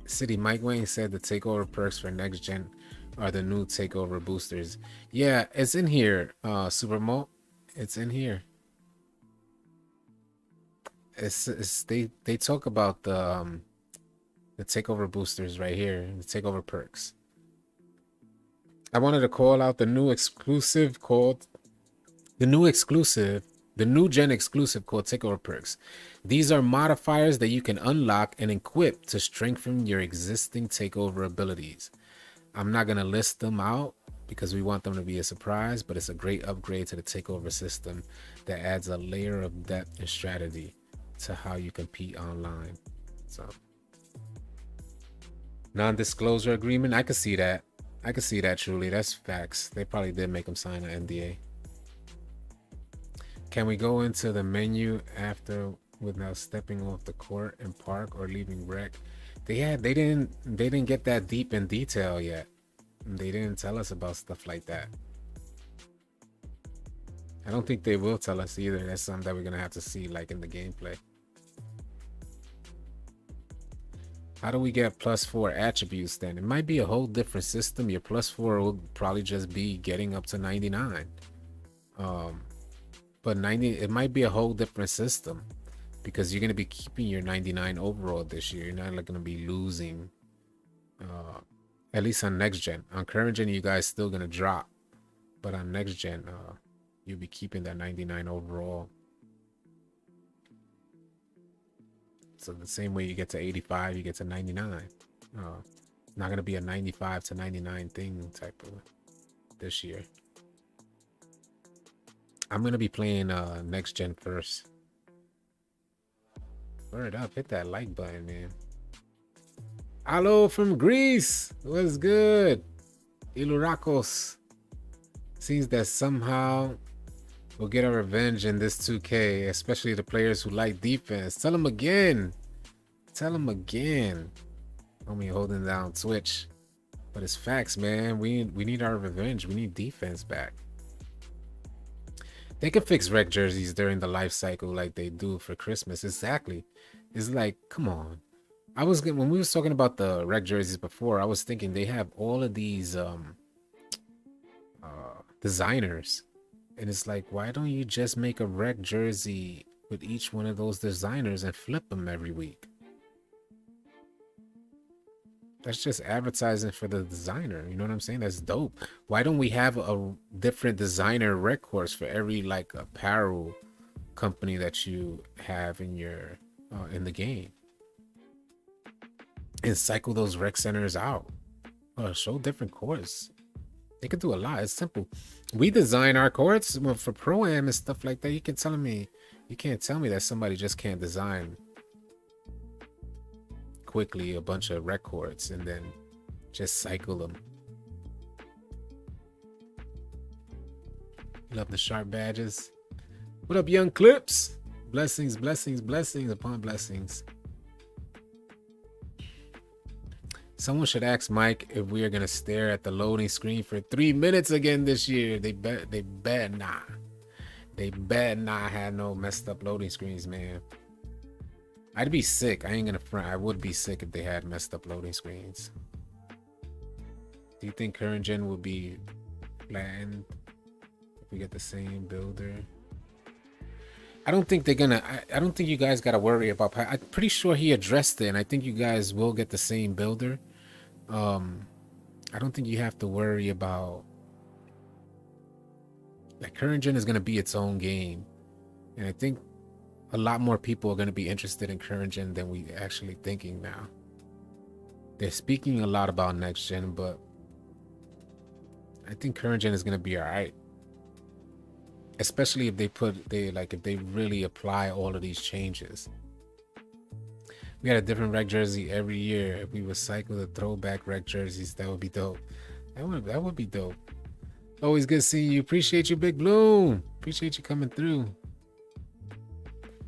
City Mike Wang said the takeover perks for next gen are the new takeover boosters. Yeah, it's in here, Supermo. It's in here. It's they talk about the takeover boosters right here, the takeover perks. I wanted to call out the new exclusive called the new gen exclusive called Takeover Perks. These are modifiers that you can unlock and equip to strengthen your existing takeover abilities. I'm not going to list them out because we want them to be a surprise, but it's a great upgrade to the takeover system that adds a layer of depth and strategy to how you compete online. So, non-disclosure agreement, I could see that. I could see that, truly. That's facts. They probably did make them sign an NDA. Can we go into the menu after without stepping off the court and park or leaving rec? They didn't get that deep in detail yet. They didn't tell us about stuff like that. I don't think they will tell us either. That's something that we're gonna have to see, like, in the gameplay. How do we get +4 attributes then? It might be a whole different system. Your +4 will probably just be getting up to 99. But 90, it might be a whole different system because you're going to be keeping your 99 overall this year. You're not going to be losing, at least on next gen. On current gen, you guys still going to drop. But on next gen, you'll be keeping that 99 overall. So the same way you get to 85, you get to 99. It's not going to be a 95 to 99 thing type of this year. I'm going to be playing next gen first. Word up. Hit that like button, man. Hello from Greece. What's good? Ilurakos. Seems that somehow we'll get our revenge in this 2K, especially the players who like defense. Tell them again. Tell them again. Homie holding down Twitch. But it's facts, man. We need our revenge. We need defense back. They can fix rec jerseys during the life cycle like they do for Christmas. Exactly. It's like, come on. When we was talking about the rec jerseys before, I was thinking they have all of these designers. And it's like, why don't you just make a rec jersey with each one of those designers and flip them every week? That's just advertising for the designer. You know what I'm saying? That's dope. Why don't we have a different designer rec course for every like apparel company that you have in your in the game? And cycle those rec centers out. Show different courts. They could do a lot. It's simple. We design our courts for pro-am and stuff like that. You can't tell me that somebody just can't design quickly a bunch of rec courts and then just cycle them. Love the sharp badges. What up, young clips? Blessings, blessings, blessings upon blessings. Someone should ask Mike if we are gonna stare at the loading screen for 3 minutes again this year. They bet not. They bet not have no messed up loading screens, man. I'd be sick. I ain't gonna front. I would be sick if they had messed up loading screens. Do you think current gen will be flattened if we get the same builder? I don't think they're gonna. I don't think you guys gotta worry about. I'm pretty sure he addressed it, and I think you guys will get the same builder. I don't think you have to worry about. Like, current gen is gonna be its own game, and I think a lot more people are gonna be interested in current gen than we actually thinking now. They're speaking a lot about next gen, but I think current gen is gonna be all right. Especially if they really apply all of these changes. We got a different rec jersey every year. If we recycle the throwback rec jerseys, that would be dope. That would be dope. Always good seeing you. Appreciate you, Big Bloom. Appreciate you coming through.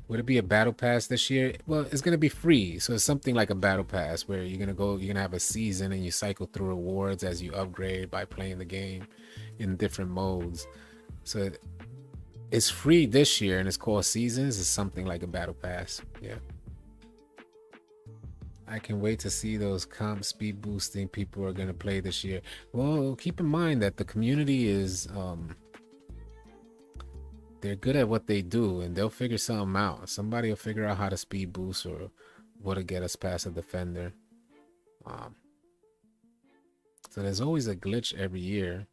Would it be a battle pass this year? Well, it's gonna be free, so it's something like a battle pass where you're gonna have a season and you cycle through rewards as you upgrade by playing the game in different modes. So it's free this year and it's called Seasons. It's something like a battle pass. Yeah. I can wait to see those comp speed boosting people are going to play this year. Well, keep in mind that the community is they're good at what they do and they'll figure something out. Somebody will figure out how to speed boost or what to get us past a defender. So there's always a glitch every year.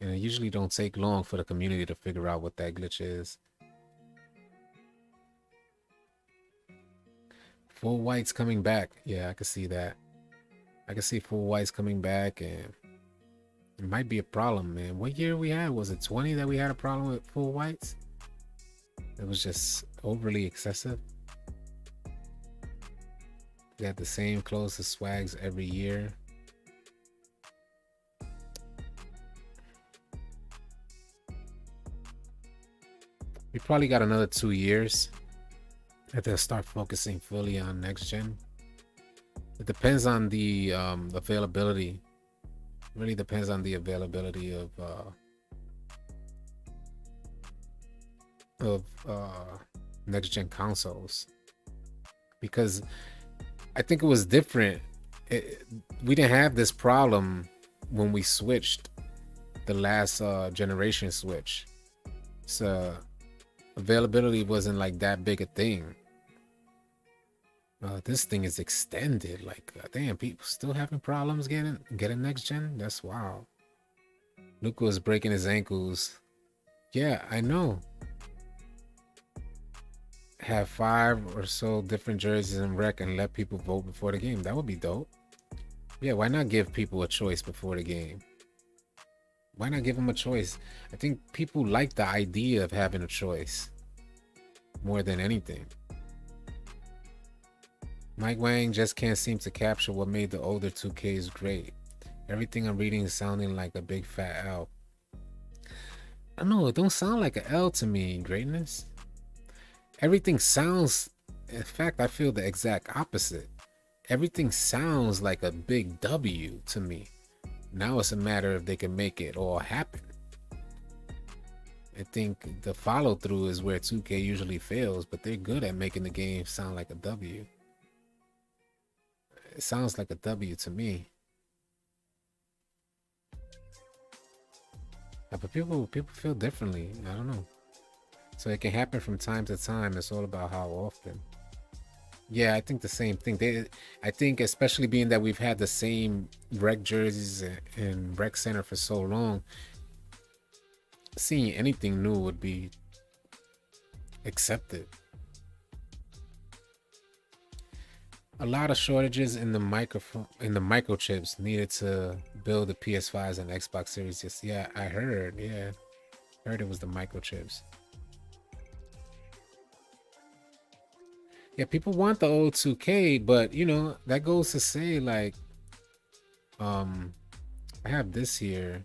And it usually don't take long for the community to figure out what that glitch is. Full whites coming back. Yeah, I can see that. I can see full whites coming back, and it might be a problem, man. What year we had? Was it 20 that we had a problem with full whites? It was just overly excessive. We had the same clothes as swags every year. We probably got another 2 years. That they'll start focusing fully on next gen. It depends on the availability. It really depends on the availability of next gen consoles. Because I think it was different. We didn't have this problem when we switched the last generation switch. So availability wasn't like that big a thing. This thing is extended. Like, damn, people still having problems getting next gen. That's wild. Luca was breaking his ankles. Yeah, I know. Have 5 or so different jerseys in rec and let people vote before the game. That would be dope. Yeah, why not give people a choice before the game? Why not give them a choice? I think people like the idea of having a choice more than anything. Mike Wang just can't seem to capture what made the older 2Ks great. Everything I'm reading is sounding like a big fat L. I don't know, it don't sound like an L to me, Greatness. Everything sounds, in fact, I feel the exact opposite. Everything sounds like a big W to me. Now it's a matter if they can make it all happen. I think the follow through is where 2K usually fails, but they're good at making the game sound like a W. It sounds like a W to me. But people feel differently. I don't know. So it can happen from time to time. It's all about how often. Yeah, I think the same thing. I think especially being that we've had the same rec jerseys in rec center for so long, seeing anything new would be accepted. A lot of shortages in the microchips needed to build the PS5s and Xbox Series. Yes, yeah, I heard. Yeah, heard it was the microchips. Yeah, people want the old 2K, but you know that goes to say like, I have this here.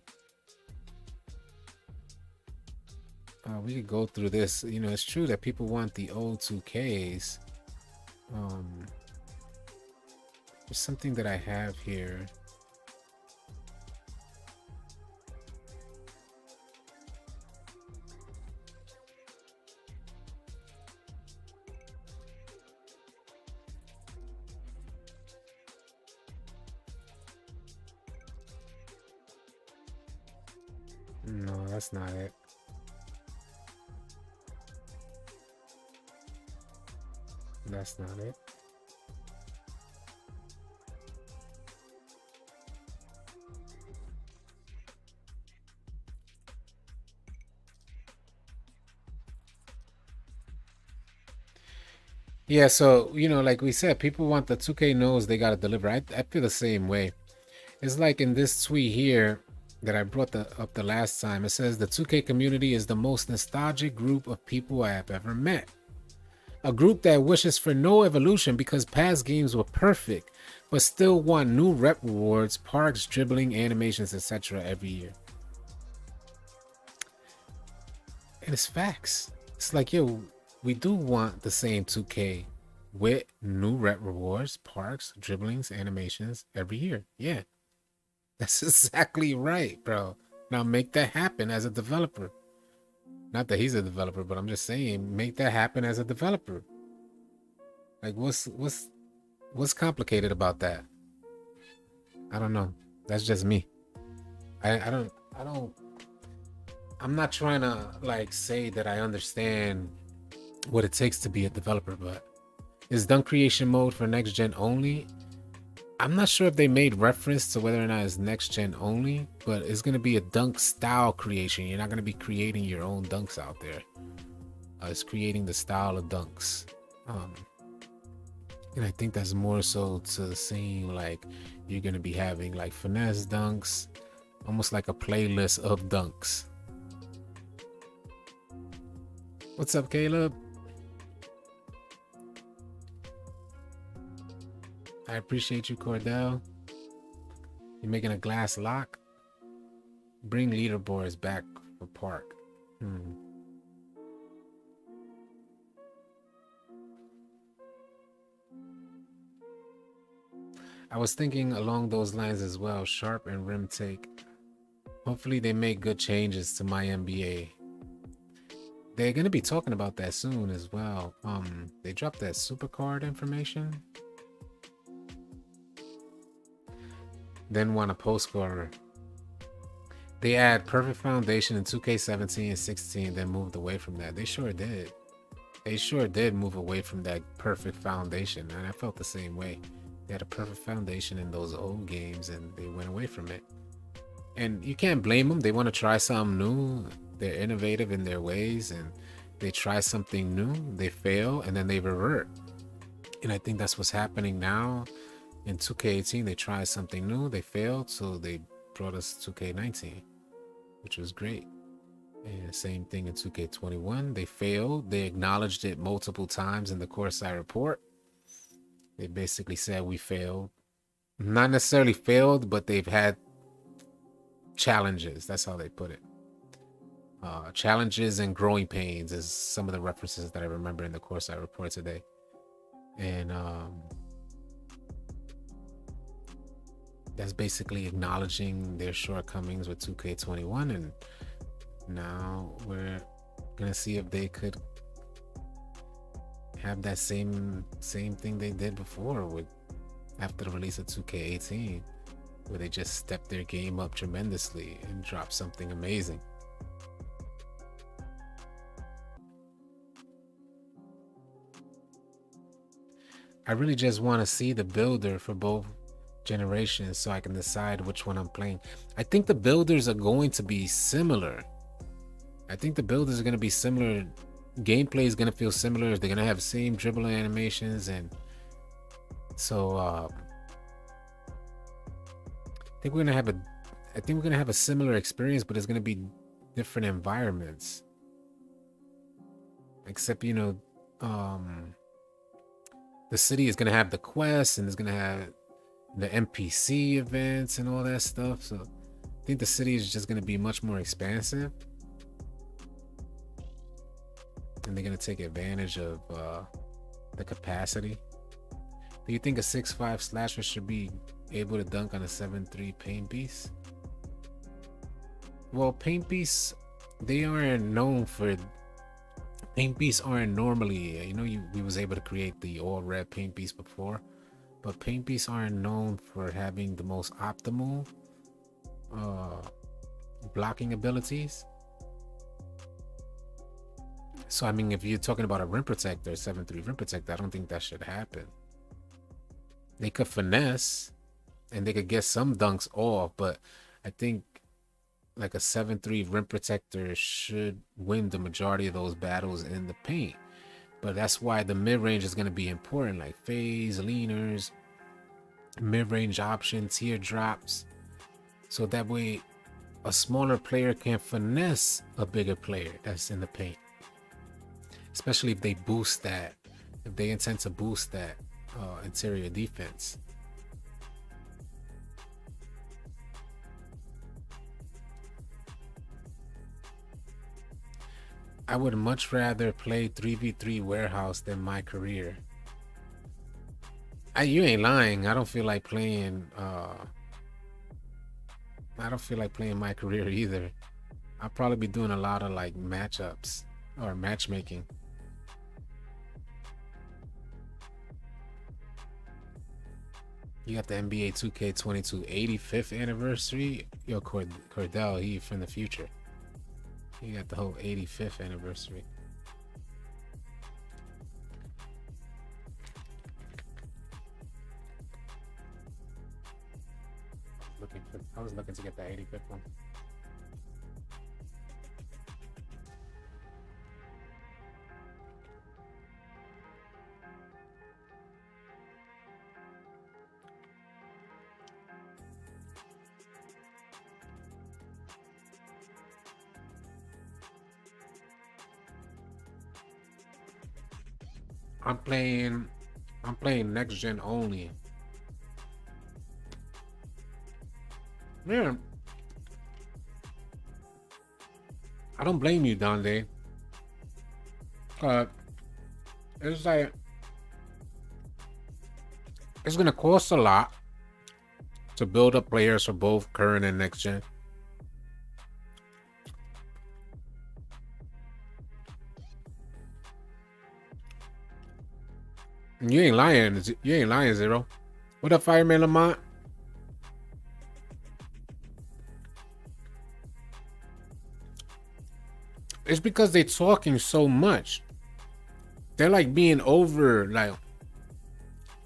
We could go through this. You know, it's true that people want the old 2Ks. There's something that I have here. No, that's not it. That's not it. Yeah, so you know, like we said, people want the 2K knows they gotta deliver. I feel the same way. It's like in this tweet here that I brought up the last time. It says the 2K community is the most nostalgic group of people I have ever met. A group that wishes for no evolution because past games were perfect, but still want new rep rewards, parks, dribbling, animations, etc. every year. And it's facts. It's like, yo, we do want the same 2K with new rep rewards, parks, dribblings, animations every year. Yeah, that's exactly right, bro. Now make that happen as a developer. Not that he's a developer, but I'm just saying, make that happen as a developer. Like, what's complicated about that? I don't know. That's just me. I'm not trying to like say that I understand what it takes to be a developer, but is dunk creation mode for next gen only? I'm not sure if they made reference to whether or not it's next gen only, but it's going to be a dunk style creation. You're not going to be creating your own dunks out there. It's creating the style of dunks. And I think that's more so to saying like you're going to be having like finesse dunks, almost like a playlist of dunks. What's up, Caleb? I appreciate you, Cordell. You're making a glass lock? Bring leaderboards back for park. I was thinking along those lines as well, sharp and rim take. Hopefully they make good changes to my NBA. They're going to be talking about that soon as well. They dropped that super card information. Then want a post scorer. They add perfect foundation in 2K17 and 16, then moved away from that. They sure did. They sure did move away from that perfect foundation, and I felt the same way. They had a perfect foundation in those old games, and they went away from it. And you can't blame them. They want to try something new. They're innovative in their ways, and they try something new. They fail, and then they revert. And I think that's what's happening now. In 2K18, they tried something new. They failed, so they brought us 2K19, which was great. And same thing in 2K21. They failed. They acknowledged it multiple times in the Courtside report. They basically said we failed. Not necessarily failed, but they've had challenges. That's how they put it. Challenges and growing pains is some of the references that I remember in the course I report today. And that's basically acknowledging their shortcomings with 2K21, and now we're gonna see if they could have that same thing they did before with after the release of 2K18, where they just stepped their game up tremendously and dropped something amazing. I really just want to see the builder for both generations so I can decide which one I'm playing. I think the builders are going to be similar. Gameplay is going to feel similar. They're going to have the same dribbling animations, and so I think we're going to have a similar experience, but it's going to be different environments. Except, you know, the city is going to have the quests, and it's going to have the NPC events and all that stuff. So I think the city is just going to be much more expansive, and they're going to take advantage of the capacity. Do you think a 6'5" slasher should be able to dunk on a 7'3" paint beast? Well, paint beasts, they aren't known for... Paint beasts aren't normally, you know, we was able to create the all red paint beast before, but paint beasts aren't known for having the most optimal blocking abilities. So I mean, if you're talking about a rim protector, 7'3" rim protector, I don't think that should happen. They could finesse and they could get some dunks off, but I think like a 7'3" rim protector should win the majority of those battles in the paint. But that's why the mid-range is going to be important, like phase, leaners, mid-range options, teardrops. So that way a smaller player can finesse a bigger player that's in the paint. Especially if they boost that, if they intend to boost that interior defense. I would much rather play 3v3 warehouse than my career. You ain't lying. I don't feel like playing my career either. I'll probably be doing a lot of like matchups or matchmaking. You got the NBA 2K22 85th anniversary. Yo, Cordell, he from the future. You got the whole 85th anniversary. I was looking to get that 85th one. I'm playing next gen only. Man, I don't blame you, Donde. It's like it's gonna cost a lot to build up players for both current and next gen. You ain't lying. You ain't lying, Zero. What up, Fireman Lamont? It's because they're talking so much. They're like being over, like,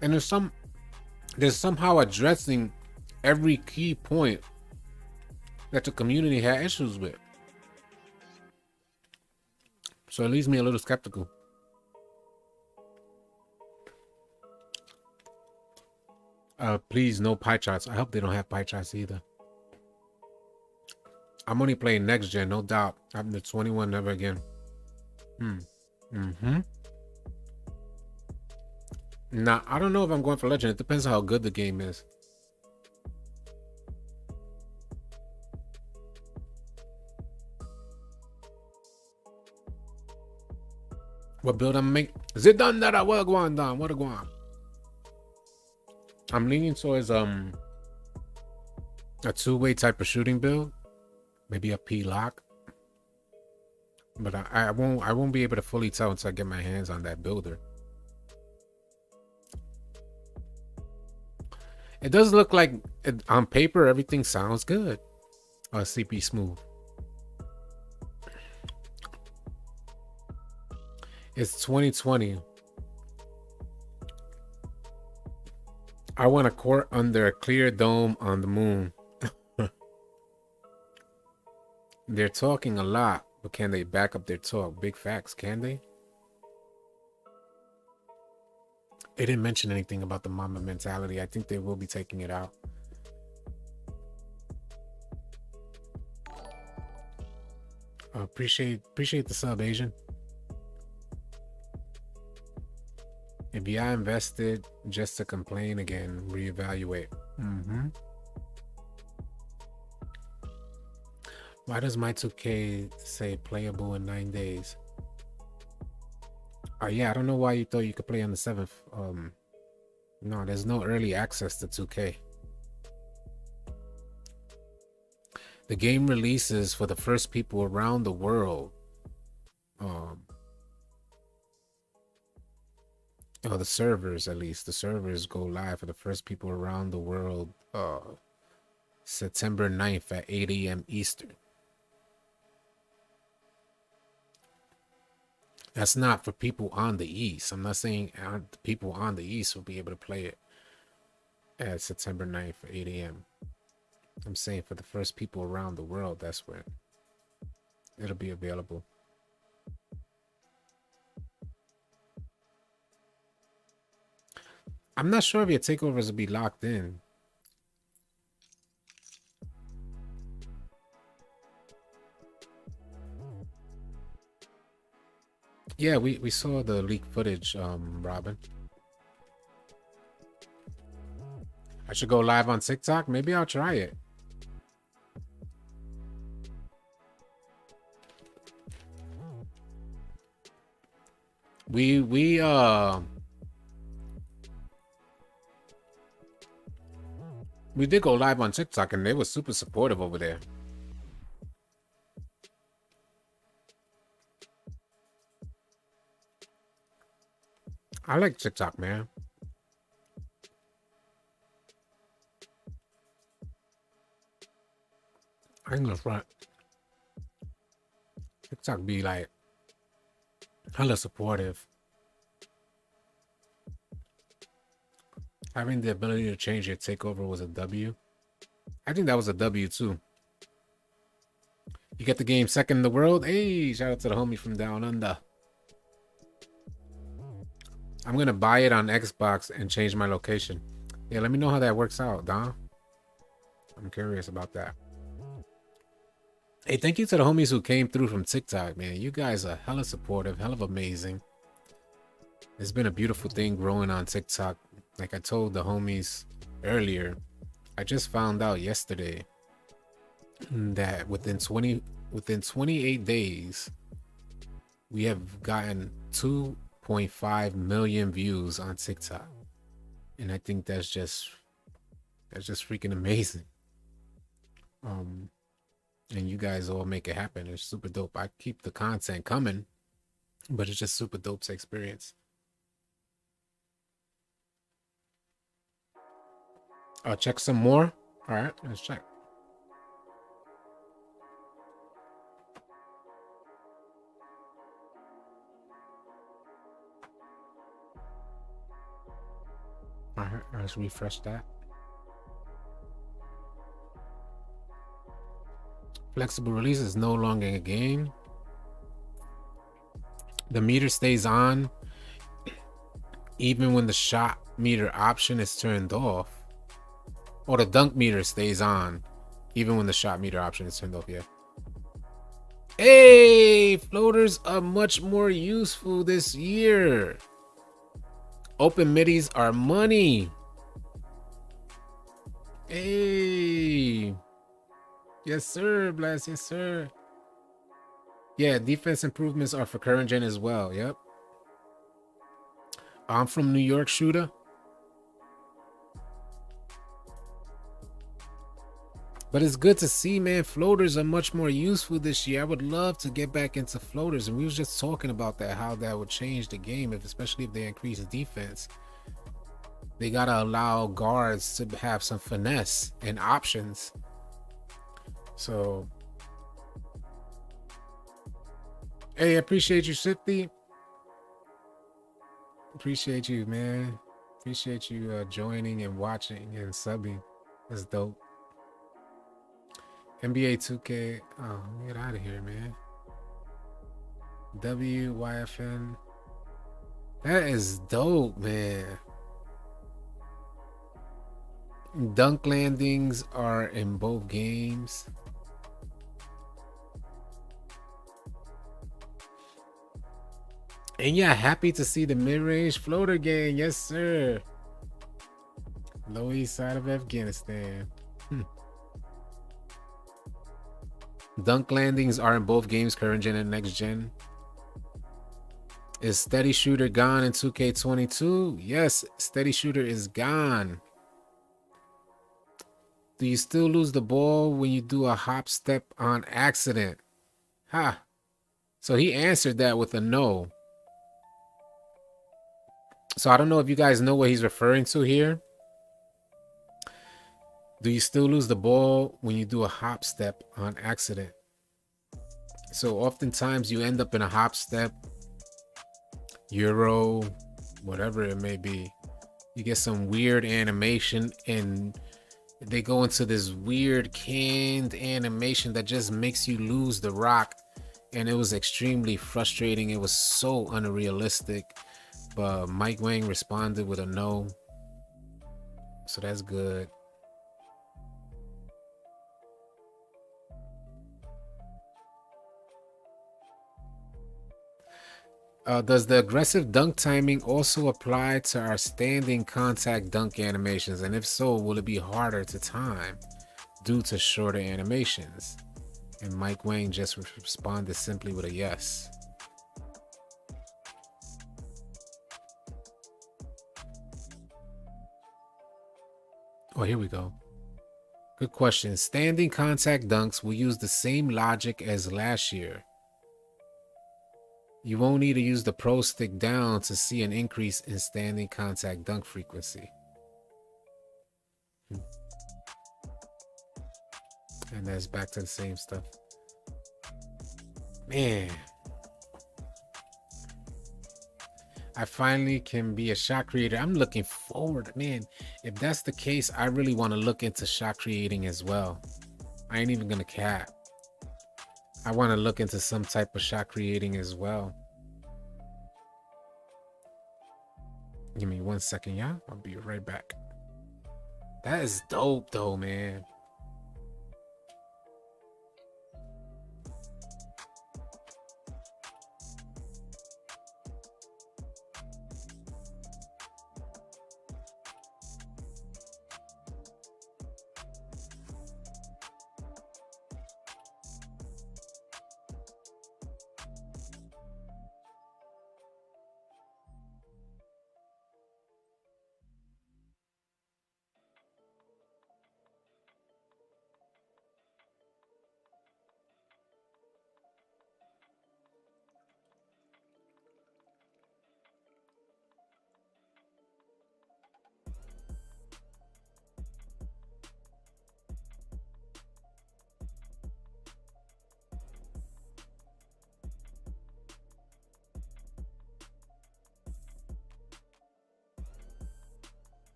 and there's somehow addressing every key point that the community had issues with. So it leaves me a little skeptical. Please, no pie charts. I hope they don't have pie charts either. I'm only playing next gen, no doubt. I'm the 21, never again. Nah, I don't know if I'm going for legend. It depends on how good the game is. What build I'm make? Zidane that I will go on down. What a go on. I'm leaning towards a two-way type of shooting build. Maybe a P lock. But I won't be able to fully tell until I get my hands on that builder. It does look like on paper everything sounds good. CP smooth. It's 2020. I want a court under a clear dome on the moon. They're talking a lot, but can they back up their talk? Big facts, can they? They didn't mention anything about the mama mentality. I think they will be taking it out. Appreciate the sub, Asian. If you are invested just to complain again, reevaluate. Why does my 2K say playable in 9 days? Yeah, I don't know why you thought you could play on the 7th. No, there's no early access to 2K. The game releases for the first people around the world. The servers, at least. The servers go live for the first people around the world September 9th at 8 a.m. Eastern. That's not for people on the East. I'm not saying people on the East will be able to play it at September 9th at 8 a.m. I'm saying for the first people around the world, that's when it'll be available. I'm not sure if your takeovers will be locked in. Yeah, we saw the leaked footage, Robin. I should go live on TikTok. Maybe I'll try it. We did go live on TikTok and they were super supportive over there. I like TikTok, man. I ain't gonna front. TikTok be like hella supportive. Having the ability to change your takeover was a W. I think that was a W too. You get the game second in the world. Hey, shout out to the homie from down under. I'm gonna buy it on Xbox and change my location. Yeah, let me know how that works out, Don. I'm curious about that. Hey, thank you to the homies who came through from TikTok, man. You guys are hella supportive, hella amazing. It's been a beautiful thing growing on TikTok. Like I told the homies earlier, I just found out yesterday that within 28 days, we have gotten 2.5 million views on TikTok. And I think that's just freaking amazing. And you guys all make it happen. It's super dope. I keep the content coming, but it's just super dope to experience. Check some more. All right, let's check. All right, let's refresh that. Flexible release is no longer a game. The meter stays on even when the shot meter option is turned off. Or the dunk meter stays on even when the shot meter option is turned off. Yeah. Hey, floaters are much more useful this year. Open middies are money. Hey. Yes, sir, Blast. Yes, sir. Yeah, defense improvements are for current gen as well. Yep. I'm from New York, shooter. But it's good to see, man. Floaters are much more useful this year. I would love to get back into floaters. And we was just talking about that, how that would change the game, especially if they increase defense. They got to allow guards to have some finesse and options. So, hey, I appreciate you, Shifty. Appreciate you, man. Appreciate you joining and watching and subbing. That's dope. NBA 2K. Oh, get out of here, man. WYFN. That is dope, man. Dunk landings are in both games. And yeah, happy to see the mid-range floater game. Yes, sir. Lower East Side of Afghanistan. Dunk landings are in both games, current gen and next gen. Is Steady Shooter gone in 2K22? Yes, Steady Shooter is gone. Do you still lose the ball when you do a hop step on accident? Ha. So he answered that with a no. So I don't know if you guys know what he's referring to here. Do you still lose the ball when you do a hop step on accident? So oftentimes you end up in a hop step, Euro, whatever it may be. You get some weird animation and they go into this weird canned animation that just makes you lose the rock. And it was extremely frustrating. It was so unrealistic. But Mike Wang responded with a no. So that's good. Does the aggressive dunk timing also apply to our standing contact dunk animations? And if so, will it be harder to time due to shorter animations? And Mike Wang just responded simply with a yes. Oh, here we go. Good question. Standing contact dunks will use the same logic as last year. You won't need to use the pro stick down to see an increase in standing contact dunk frequency. And that's back to the same stuff. Man. I finally can be a shot creator. I'm looking forward, man. If that's the case, I really want to look into shot creating as well. I ain't even gonna cap. I want to look into some type of shot creating as well. Give me 1 second, y'all. I'll be right back. That is dope, though, man.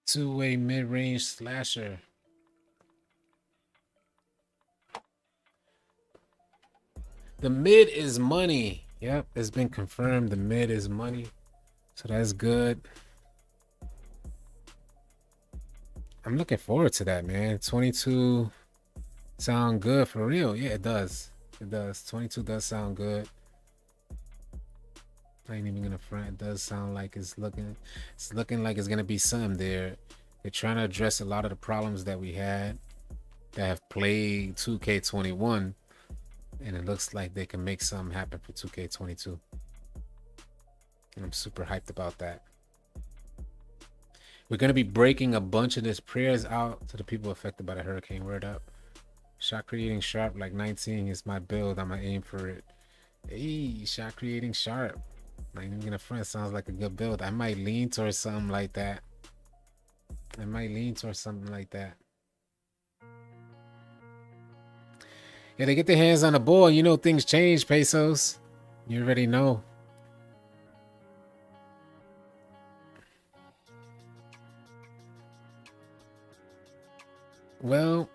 Two-way mid-range slasher. The mid is money. Yep, it's been confirmed. The mid is money. So that's good. I'm looking forward to that, man. 22 sound good for real. Yeah, it does. It does. 22 does sound good. I ain't even gonna front. It does sound like it's looking like it's gonna be some there. They're trying to address a lot of the problems that we had that have plagued 2K21, and it looks like they can make something happen for 2K22. And I'm super hyped about that. We're gonna be breaking a bunch of this prayers out to the people affected by the hurricane. Word up. Shot creating sharp like 19 is my build. I'm gonna aim for it. Hey, shot creating sharp. I ain't even gonna front. Sounds like a good build. I might lean towards something like that. Yeah, they get their hands on the ball. You know things change, Pesos. You already know. Well,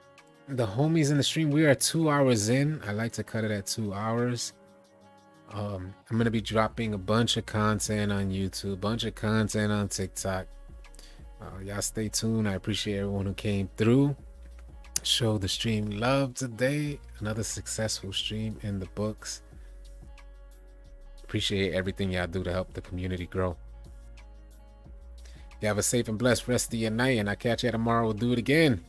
the homies in the stream, we are 2 hours in. I like to cut it at 2 hours. I'm gonna be dropping a bunch of content on YouTube, bunch of content on TikTok. Y'all stay tuned. I appreciate everyone who came through. Show the stream love today. Another successful stream in the books. Appreciate everything y'all do to help the community grow. You have a safe and blessed rest of your night, and I'll catch you tomorrow. We'll do it again.